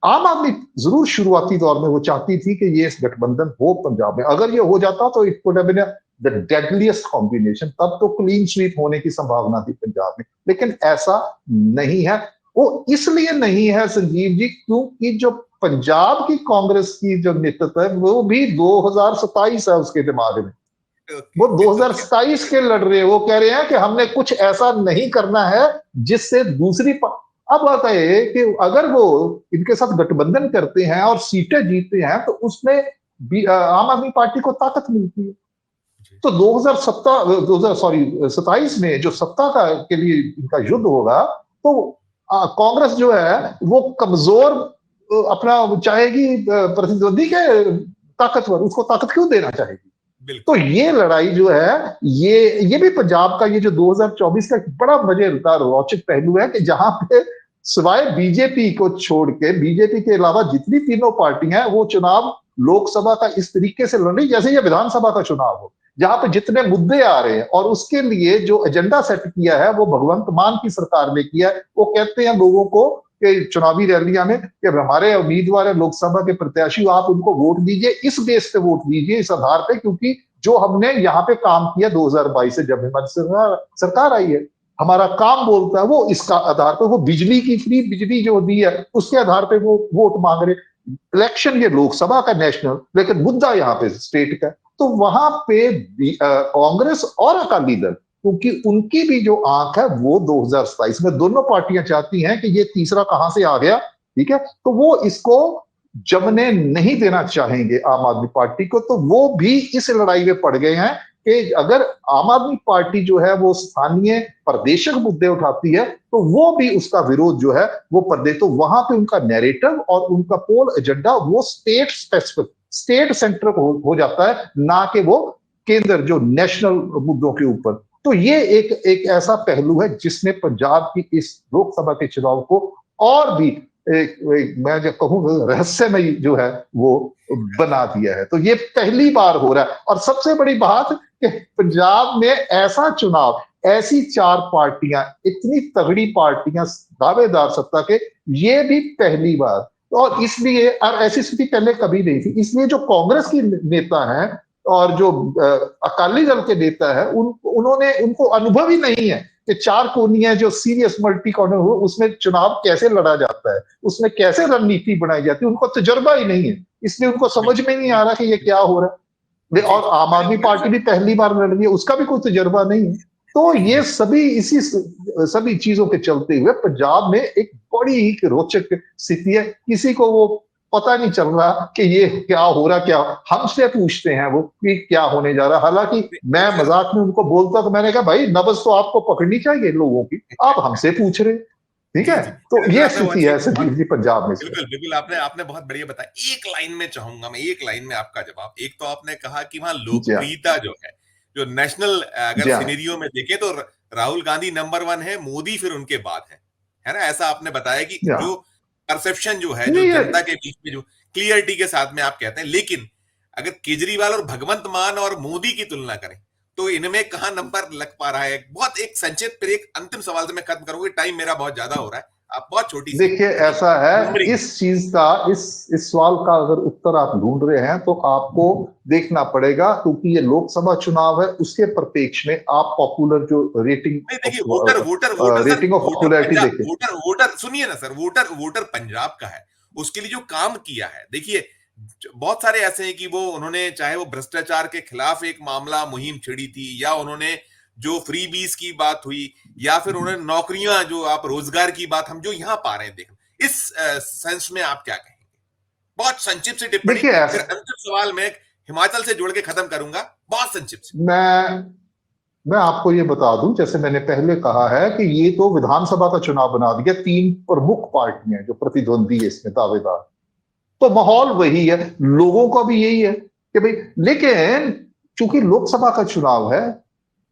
Speaker 2: आम आदमी जरूर शुरुआती दौर में वो चाहती थी कि ये गठबंधन हो पंजाब में, अगर ये हो जाता तो it could have been the deadliest combination, तब तो क्लीन स्वीप होने की संभावना थी पंजाब में। लेकिन ऐसा नहीं है। वो इसलिए नहीं है संजीव जी, क्योंकि जो पंजाब की कांग्रेस की जो नेतृत्व है वो भी 2027 है उसके दिमाग में।
Speaker 1: ओके।
Speaker 2: वो
Speaker 1: ओके।
Speaker 2: 2027 के लड़ रहे हैं, वो कह रहे हैं कि हमने कुछ ऐसा नहीं करना है जिससे दूसरी अब बात है कि अगर वो इनके साथ गठबंधन करते हैं और सीटें जीतते हैं, तो उसमें आम आदमी पार्टी को ताकत मिलती है। तो 2017 2000 सॉरी 27 में जो सत्ता का के लिए इनका युद्ध होगा, तो कांग्रेस जो है वो कमजोर अपना चाहेगी प्रतिद्वंदी के ताकतवर, उसको ताकत क्यों देना चाहेगी। तो
Speaker 1: बिल्कुल।
Speaker 2: ये लड़ाई जो है, ये भी पंजाब का ये जो 2024 का एक बड़ा मजेदार रोचक पहलू है कि जहां पे सिवाय बीजेपी को छोड़ के, बीजेपी के अलावा जितनी तीनों पार्टियां हैं वो चुनाव लोकसभा का इस तरीके से लड़ रही जैसे ये विधानसभा का चुनाव हो, जहां पे जितने मुद्दे आ रहे हैं, और उसके लिए जो एजेंडा सेट किया है वो भगवंत मान की सरकार ने किया है। वो कहते हैं लोगों को कि चुनावी रैलियां में कि हमारे उम्मीदवार है लोकसभा के प्रत्याशी, आप उनको वोट दीजिए, इस बेस पे वोट दीजिए, इस आधार पे, क्योंकि जो हमने यहाँ पे काम किया 2022 से जब हमारी सरकार आई है, हमारा काम बोलता है वो इसका आधार पर, वो बिजली की फ्री बिजली जो दी है उसके आधार पे वो वोट मांग रहे। इलेक्शन ये लोकसभा का नेशनल, लेकिन मुद्दा यहाँ पे स्टेट का। तो वहां पे कांग्रेस और अकाली दल क्योंकि उनकी भी जो आंख है वो 2027 में, दोनों पार्टियां चाहती हैं कि ये तीसरा कहां से आ गया, ठीक है, तो वो इसको जमने नहीं देना चाहेंगे आम आदमी पार्टी को। तो वो भी इस लड़ाई में पड़ गए हैं कि अगर आम आदमी पार्टी जो है वो स्थानीय प्रादेशिक मुद्दे उठाती है तो वो भी उसका विरोध जो है वो प्रदेश, तो वहां पे उनका नैरेटिव और उनका पोल एजेंडा वो स्टेट स्पेसिफिक, स्टेट सेंट्रिक हो जाता है, ना कि वो केंद्र जो नेशनल मुद्दों के ऊपर। तो ये एक ऐसा पहलू है जिसने पंजाब की इस लोकसभा के चुनाव को और भी मैं जो कहूँ रहस्यमय जो है वो बना दिया है। तो ये पहली बार हो रहा है। और सबसे बड़ी बात कि पंजाब में ऐसा चुनाव, ऐसी चार पार्टियां, इतनी तगड़ी पार्टियां, दावेदार सत्ता के, ये भी पहली बार। और इसलिए, और ऐसी स्थिति पहले कभी नहीं थी, इसलिए जो कांग्रेस की नेता हैं और जो अकाली दल के नेता है उन्होंने, उनको अनुभव ही नहीं है कि चार कोनियां जो सीरियस मल्टी कॉर्नर हो उसमें चुनाव कैसे लड़ा जाता है, उसमें कैसे रणनीति बनाई जाती है, उनको तजुर्बा ही नहीं है, इसलिए उनको समझ में नहीं आ रहा कि ये क्या हो रहा है। और आम आदमी पार्टी भी पहली बार लड़ रही है, उसका भी कोई तजुर्बा नहीं है। तो ये सभी चीजों के चलते हुए पंजाब में एक बड़ी ही रोचक स्थिति है। किसी को वो पता नहीं चल रहा कि ये क्या हो रहा, क्या हमसे पूछते हैं वो कि क्या होने जा रहा। हालांकि मैं मजाक में उनको बोलता तो मैंने कहा भाई नब्ज तो आपको पकड़नी चाहिए लोगों की, आप हमसे पूछ रहे, ठीक है। तो ये स्थिति है संजीव जी पंजाब में।
Speaker 1: बिल्कुल बिल्कुल, आपने आपने बहुत बढ़िया बताया। एक लाइन में चाहूंगा मैं, एक लाइन में आपका जवाब। एक तो आपने कहा कि वहां लोकप्रियता जो है, जो नेशनल अगर सिनेरियो में देखें तो राहुल गांधी नंबर 1 है, मोदी फिर उनके बाद है ना, ऐसा आपने बताया कि जो परसेप्शन जो है, जो जनता के बीच में जो क्लियरिटी के साथ में आप कहते हैं। लेकिन अगर केजरीवाल और भगवंत मान और मोदी की तुलना करें तो इनमें कहां नंबर लग पा रहा है? बहुत एक संक्षिप्त, फिर एक अंतिम सवाल से मैं खत्म करूंगा, टाइम मेरा बहुत ज्यादा हो रहा है। आप बहुत छोटी सी,
Speaker 2: देखिए ऐसा है, इस चीज का, इस सवाल का अगर उत्तर आप ढूंढ रहे हैं तो आपको देखना पड़ेगा, क्योंकि ये लोकसभा चुनाव है, उसके परिप्रेक्ष्य में आप पॉपुलर जो रेटिंग,
Speaker 1: देखिए voter voter voter
Speaker 2: rating of popularity देखिए।
Speaker 1: वोटर वोटर सुनिए ना सर, वोटर वोटर पंजाब का है, उसके लिए जो काम किया है, देखिए बहुत सारे ऐसे हैं कि वो उन्होंने, चाहे वो भ्रष्टाचार के खिलाफ एक मामला मुहिम छिड़ी थी, या उन्होंने जो फ्री बीस की बात हुई, या फिर उन्होंने नौकरियां, जो आप रोजगार की बात हम जो यहां पा रहे हैं, देखो इस सेंस में आप क्या कहेंगे? बहुत संक्षिप्त से टिप्पणी, फिर अंतिम सवाल में हिमाचल से जोड़ के खत्म करूंगा, बहुत संक्षिप्त से।
Speaker 2: मैं आपको ये बता दूं, जैसे मैंने पहले कहा है कि ये तो विधानसभा का चुनाव बना दिया, तीन प्रमुख पार्टियां जो प्रतिद्वंदी है इसमें दावेदार, तो माहौल वही है, लोगों का भी यही है कि भाई, लेकिन चूंकि लोकसभा का चुनाव है,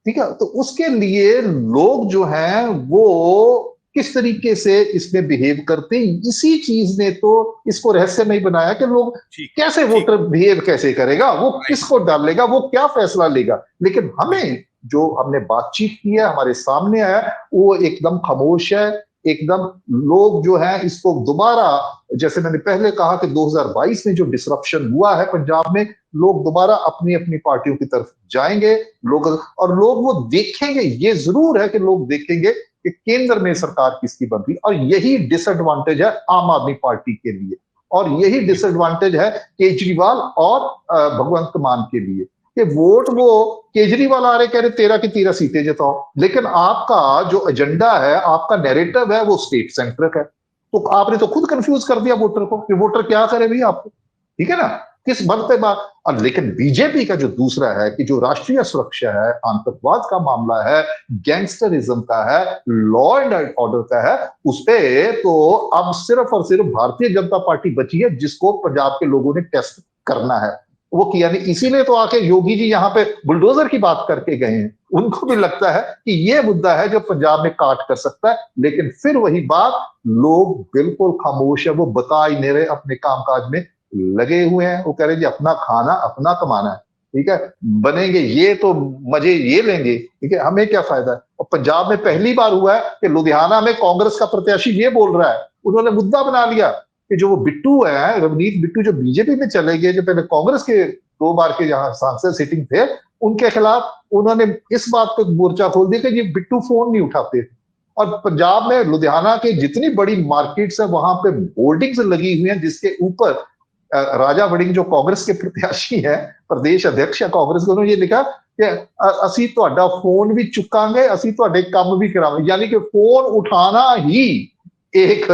Speaker 2: ठीक है, तो उसके लिए लोग जो हैं वो किस तरीके से इसमें बिहेव करते हैं, इसी चीज ने तो इसको रहस्यमय बनाया कि लोग कैसे, वोटर बिहेव कैसे करेगा, वो किसको डालेगा, वो क्या फैसला लेगा। लेकिन हमें जो हमने बातचीत की है, हमारे सामने आया, वो एकदम खामोश है, एकदम। लोग जो है इसको दोबारा, जैसे मैंने पहले कहा कि 2022 में जो डिसरप्शन हुआ है पंजाब में, लोग दोबारा अपनी अपनी पार्टियों की तरफ जाएंगे, लोग, और लोग वो देखेंगे, ये जरूर है कि लोग देखेंगे कि केंद्र में सरकार किसकी बनती, और यही डिसएडवांटेज है आम आदमी पार्टी के लिए, और यही डिसएडवांटेज है केजरीवाल और भगवंत मान के लिए, कि वोट वो केजरीवाल आ रहे कह रहे 13 की 13 सीटें जिताओ, लेकिन आपका जो एजेंडा है, आपका नैरेटिव है, वो स्टेट सेंट्रिक है। तो आपने तो खुद कंफ्यूज कर दिया वोटर को कि वोटर क्या करे भाई आपको, ठीक है ना, किस बल पे बात। लेकिन बीजेपी का जो दूसरा है कि जो राष्ट्रीय सुरक्षा है, आतंकवाद का मामला है, गैंगस्टरिज्म का है, लॉ एंड ऑर्डर का है, उस पे तो अब सिर्फ और सिर्फ भारतीय जनता पार्टी बची है जिसको पंजाब के लोगों ने टेस्ट करना है, वो किया नहीं। इसीलिए तो आके योगी जी यहाँ पे बुलडोजर की बात करके गए हैं, उनको भी लगता है कि ये मुद्दा है जो पंजाब में काट कर सकता है। लेकिन फिर वही बात, लोग बिल्कुल खामोश है, वो बता ही नहीं रहे, अपने कामकाज में लगे हुए हैं, वो कह रहे जी अपना खाना अपना कमाना है, ठीक है, बनेंगे ये तो मजे ये लेंगे, ठीक है, हमें क्या फायदा है। और पंजाब में पहली बार हुआ है कि लुधियाना में कांग्रेस का प्रत्याशी ये बोल रहा है, उन्होंने मुद्दा बना लिया कि जो वो बिट्टू है, रवनीत बिट्टू, जो बीजेपी में चले गए, जो पहले कांग्रेस के 2 बार के जहां सांसद सिटिंग थे, उनके खिलाफ उन्होंने इस बात पे मोर्चा खोल दिया कि ये बिट्टू फोन नहीं उठाते। और पंजाब में लुधियाना के जितनी बड़ी मार्केट्स है वहां पे होर्डिंग्स लगी हुई हैं जिसके ऊपर राजा वड़िंग जो कांग्रेस के प्रत्याशी है, प्रदेश अध्यक्ष है कांग्रेस के, उन्होंने ये लिखा कि ਅਸੀਂ ਤੁਹਾਡਾ फोन भी चुकांगे, ਅਸੀਂ ਤੁਹਾਡੇ ਕੰਮ भी कराएंगे, यानी कि फोन उठाना ही एक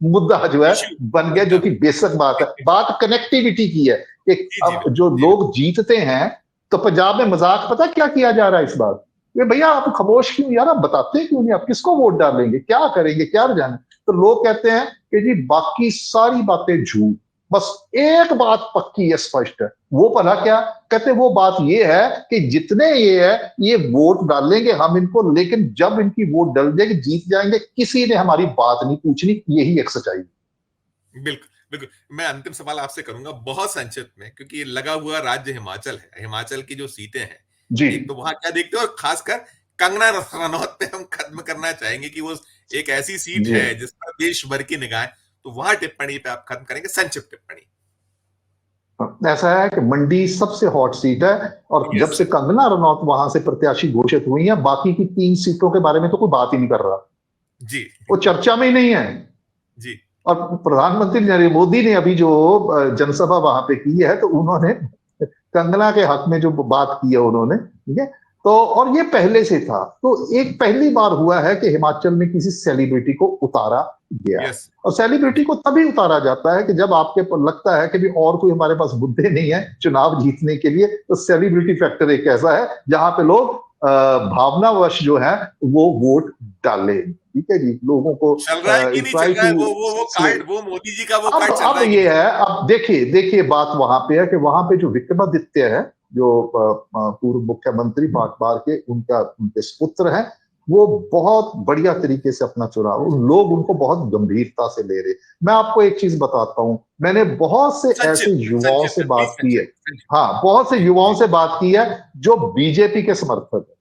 Speaker 2: मुद्दा जो है
Speaker 1: इश्यू
Speaker 2: बन गया, जो कि बेसिक बात है। बात कनेक्टिविटी की है कि
Speaker 1: जी जी
Speaker 2: अब जो
Speaker 1: जी
Speaker 2: लोग जीतते हैं, तो पंजाब में मजाक पता क्या किया जा रहा है इस बार, ये भैया आप खामोश क्यों यार, आप बताते क्यों नहीं, आप किसको वोट डालेंगे, क्या करेंगे, क्या जाने। तो लोग कहते हैं कि जी बाकी सारी बातें झूठ, बस एक बात पक्की है, स्पष्ट है, वो भला क्या, कहते वो बात ये है कि जितने ये है ये वोट डालेंगे हम इनको, लेकिन जब इनकी वोट डल जाएगी जीत जाएंगे, किसी ने हमारी बात नहीं पूछनी, यही एक सच्चाई है।
Speaker 1: बिल्कुल बिल्कुल। मैं अंतिम सवाल आपसे करूंगा बहुत संक्षिप्त में, क्योंकि ये लगा हुआ राज्य हिमाचल है, हिमाचल की जो सीटें हैं,
Speaker 2: जी
Speaker 1: एक तो वहां क्या देखते हो, और खासकर कंगना रनौत पे हम खत्म करना चाहेंगे कि वो एक ऐसी सीट
Speaker 2: जी,
Speaker 1: है जिस पर देश भर की निगाहें, तो वहां टिप्पणी पे आप खत्म करेंगे, संक्षिप्त टिप्पणी।
Speaker 2: ऐसा है कि मंडी सबसे हॉट सीट है, और जब
Speaker 1: यस
Speaker 2: से कंगना रनौत वहां से प्रत्याशी घोषित हुई है, बाकी की 3 सीटों के बारे में तो कोई बात ही नहीं कर रहा,
Speaker 1: जी
Speaker 2: वो चर्चा में ही नहीं है।
Speaker 1: जी
Speaker 2: और प्रधानमंत्री नरेंद्र मोदी ने अभी जो जनसभा वहां पे की है, तो उन्होंने कंगना के हक में जो बात की है उन्होंने, ठीक है। तो और ये पहले से था, तो एक पहली बार हुआ है कि हिमाचल में किसी सेलिब्रिटी को उतारा गया है।
Speaker 1: यस
Speaker 2: और सेलिब्रिटी
Speaker 1: जी
Speaker 2: को तभी उतारा जाता है कि जब आपके पर लगता है कि भी और कोई हमारे पास मुद्दे नहीं है चुनाव जीतने के लिए, तो सेलिब्रिटी फैक्टर एक ऐसा है जहां पे लोग भावनावश जो है वो वोट डाले, ठीक है जी, लोगों को
Speaker 1: चल रहा है कि नहीं चल
Speaker 2: ट्राई
Speaker 1: रहा है,
Speaker 2: टू।
Speaker 1: वो कार्ड, वो मोदी जी का वो कार्ड चल रहा
Speaker 2: अब
Speaker 1: है कि
Speaker 2: ये
Speaker 1: नहीं?
Speaker 2: है, अब देखिए देखिए बात वहां पे है कि वहां पे जो विक्रमादित्य है, जो पूर्व मुख्यमंत्री 5 बार के, उनका उनके सुपुत्र हैं, वो बहुत बढ़िया तरीके से अपना चुनाव, लोग उनको बहुत गंभीरता से ले रहे। मैं आपको एक चीज बताता हूं, मैंने बहुत से ऐसे
Speaker 1: संक्षिप्त
Speaker 2: युवाओं
Speaker 1: संक्षिप्त
Speaker 2: से
Speaker 1: में प्लीज,
Speaker 2: बात की है,
Speaker 1: संक्षिप्त संक्षिप्त।
Speaker 2: हाँ बहुत से
Speaker 1: जी
Speaker 2: युवाओं
Speaker 1: जी
Speaker 2: से बात की है जो बीजेपी के समर्थक है,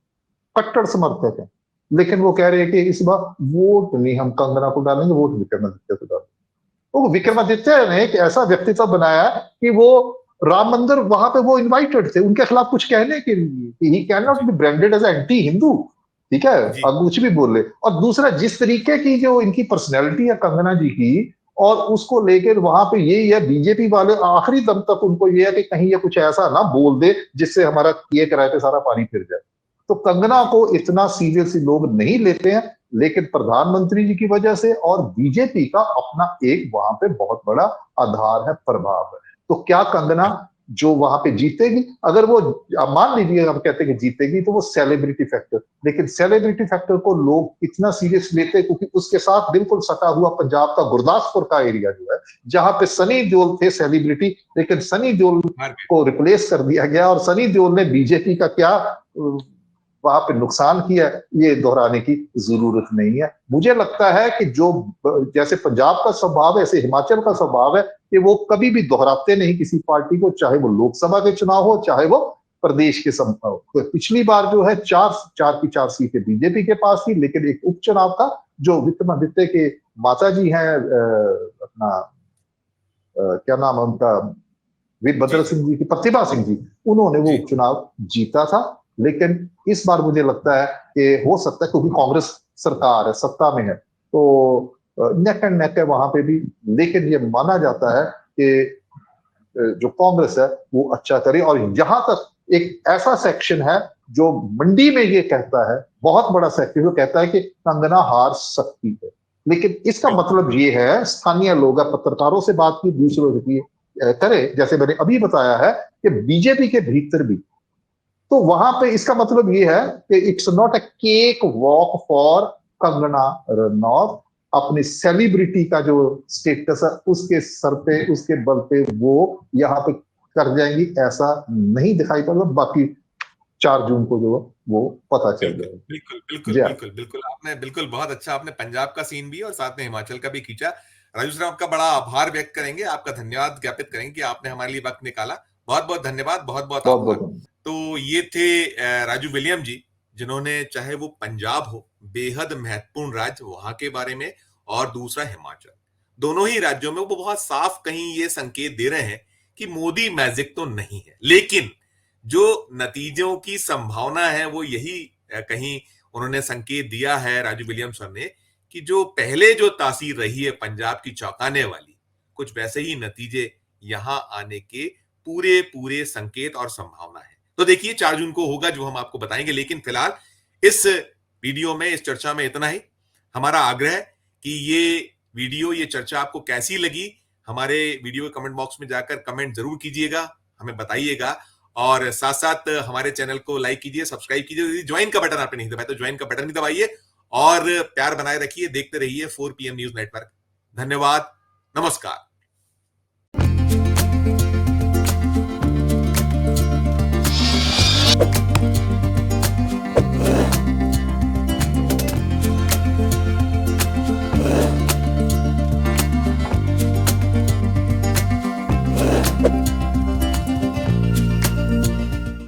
Speaker 2: कट्टर समर्थक है, लेकिन वो कह रहे हैं कि इस बार वोट नहीं हम कंगना को डालेंगे, वोट विक्रमादित्य को डालेंगे। तो विक्रमादित्य ने एक ऐसा व्यक्तित्व बनाया कि वो राम मंदिर वहां पे वो इनवाइटेड थे उनके खिलाफ कुछ कहने के लिए, ही कैन नॉट
Speaker 1: जी
Speaker 2: be branded as anti Hindu, ठीक है,
Speaker 1: जी
Speaker 2: अब कुछ भी बोल ले। और दूसरा, जिस तरीके की जो इनकी पर्सनैलिटी है कंगना जी की, और उसको लेकर वहां पे यही है, बीजेपी वाले आखिरी दम तक उनको ये है कि कहीं ये कुछ ऐसा ना बोल दे जिससे हमारा किए कराए पे सारा पानी फिर जाए। तो कंगना
Speaker 1: जी
Speaker 2: को इतना सीरियसली लोग नहीं लेते हैं, लेकिन प्रधानमंत्री जी की वजह से और बीजेपी का अपना एक वहां पे बहुत बड़ा आधार है, प्रभाव है। तो क्या कंगना जो वहां पे जीतेगी, अगर वो मान लीजिए हम कहते हैं कि जीतेगी, तो वो सेलिब्रिटी फैक्टर, लेकिन सेलिब्रिटी फैक्टर को लोग इतना सीरियस लेते हैं क्योंकि उसके साथ बिल्कुल सटा हुआ पंजाब का गुरदासपुर का एरिया जो है, जहां पे सनी देओल थे सेलिब्रिटी, लेकिन सनी देओल
Speaker 1: हार गए।
Speaker 2: को रिप्लेस कर दिया गया, और सनी देओल ने बीजेपी का क्या वहां पे नुकसान किया, ये दोहराने की जरूरत नहीं है। मुझे लगता है कि जो जैसे पंजाब का स्वभाव है, ऐसे हिमाचल का स्वभाव है कि वो कभी भी दोहराते नहीं किसी पार्टी को, चाहे वो लोकसभा के चुनाव हो, चाहे वो प्रदेश के हो। तो पिछली बार जो है चार चार की 4 सीटें बीजेपी के पास थी, लेकिन एक उपचुनाव था जो विक्रमादित्य के माता जी हैं, अपना क्या नाम है उनका,
Speaker 1: जी
Speaker 2: वीरभद्र
Speaker 1: जी
Speaker 2: सिंह जी की, प्रतिभा सिंह जी, उन्होंने वो
Speaker 1: जी
Speaker 2: उपचुनाव जीता था। लेकिन इस बार मुझे लगता है कि हो सकता है, क्योंकि कांग्रेस सरकार है, सत्ता में है, तो नेक एंड नेक है वहां पे भी, लेकिन ये माना जाता है कि जो कांग्रेस है वो अच्छा करे। और यहां तक एक ऐसा सेक्शन है जो मंडी में ये कहता है, बहुत बड़ा सेक्शन जो कहता है कि कंगना हार सकती है, लेकिन इसका
Speaker 1: बिल्कुल
Speaker 2: मतलब ये है, स्थानीय लोग पत्रकारों से बात की, दूसरों से की करे, जैसे मैंने अभी बताया है कि बीजेपी के भीतर भी, तो वहां पे इसका मतलब ये है कि it's not a cake walk for Kangana Ranaut, अपनी सेलिब्रिटी का जो स्टेटस है उसके सर पे, उसके बल पे वो यहाँ पे कर जाएंगी, ऐसा नहीं दिखाई पड़ रहा। बाकी 4 जून को जो वो पता चल
Speaker 1: बिल्कुल
Speaker 2: जाएगा।
Speaker 1: बिल्कुल बिल्कुल
Speaker 2: जी हाँ,
Speaker 1: बिल्कुल बिल्कुल, आपने बिल्कुल बहुत अच्छा, आपने पंजाब का सीन भी और साथ में हिमाचल का भी खींचा। राजू सर, आपका बड़ा आभार व्यक्त करेंगे, आपका धन्यवाद ज्ञापित करेंगे कि आपने हमारे लिए वक्त निकाला। बहुत बहुत धन्यवाद, बहुत बहुत
Speaker 2: बहुत
Speaker 1: आभार।
Speaker 2: बहुत
Speaker 1: तो ये थे राजू विलियम जी, जिन्होंने, चाहे वो पंजाब हो, बेहद महत्वपूर्ण राज्य, वहां के बारे में, और दूसरा हिमाचल, दोनों ही राज्यों में वो बहुत साफ कहीं ये संकेत दे रहे हैं कि मोदी मैजिक तो नहीं है, लेकिन जो नतीजों की संभावना है वो यही कहीं उन्होंने संकेत दिया है राजू विलियम सर ने, कि जो पहले जो तासीर रही है पंजाब की चौंकाने वाली, कुछ वैसे ही नतीजे यहां आने के पूरे पूरे संकेत और संभावना है। तो देखिए 4 जून को होगा जो हम आपको बताएंगे, लेकिन फिलहाल इस वीडियो में, इस चर्चा में इतना ही। हमारा आग्रह है कि ये वीडियो, ये चर्चा आपको कैसी लगी, हमारे वीडियो के कमेंट बॉक्स में जाकर कमेंट जरूर कीजिएगा, हमें बताइएगा। और साथ साथ हमारे चैनल को लाइक कीजिए, सब्सक्राइब कीजिए। ज्वाइन का बटन आपने नहीं दबाया तो ज्वाइन का बटन भी दबाइए और प्यार बनाए रखिए। देखते रहिए 4 PM न्यूज नेटवर्क। धन्यवाद, नमस्कार।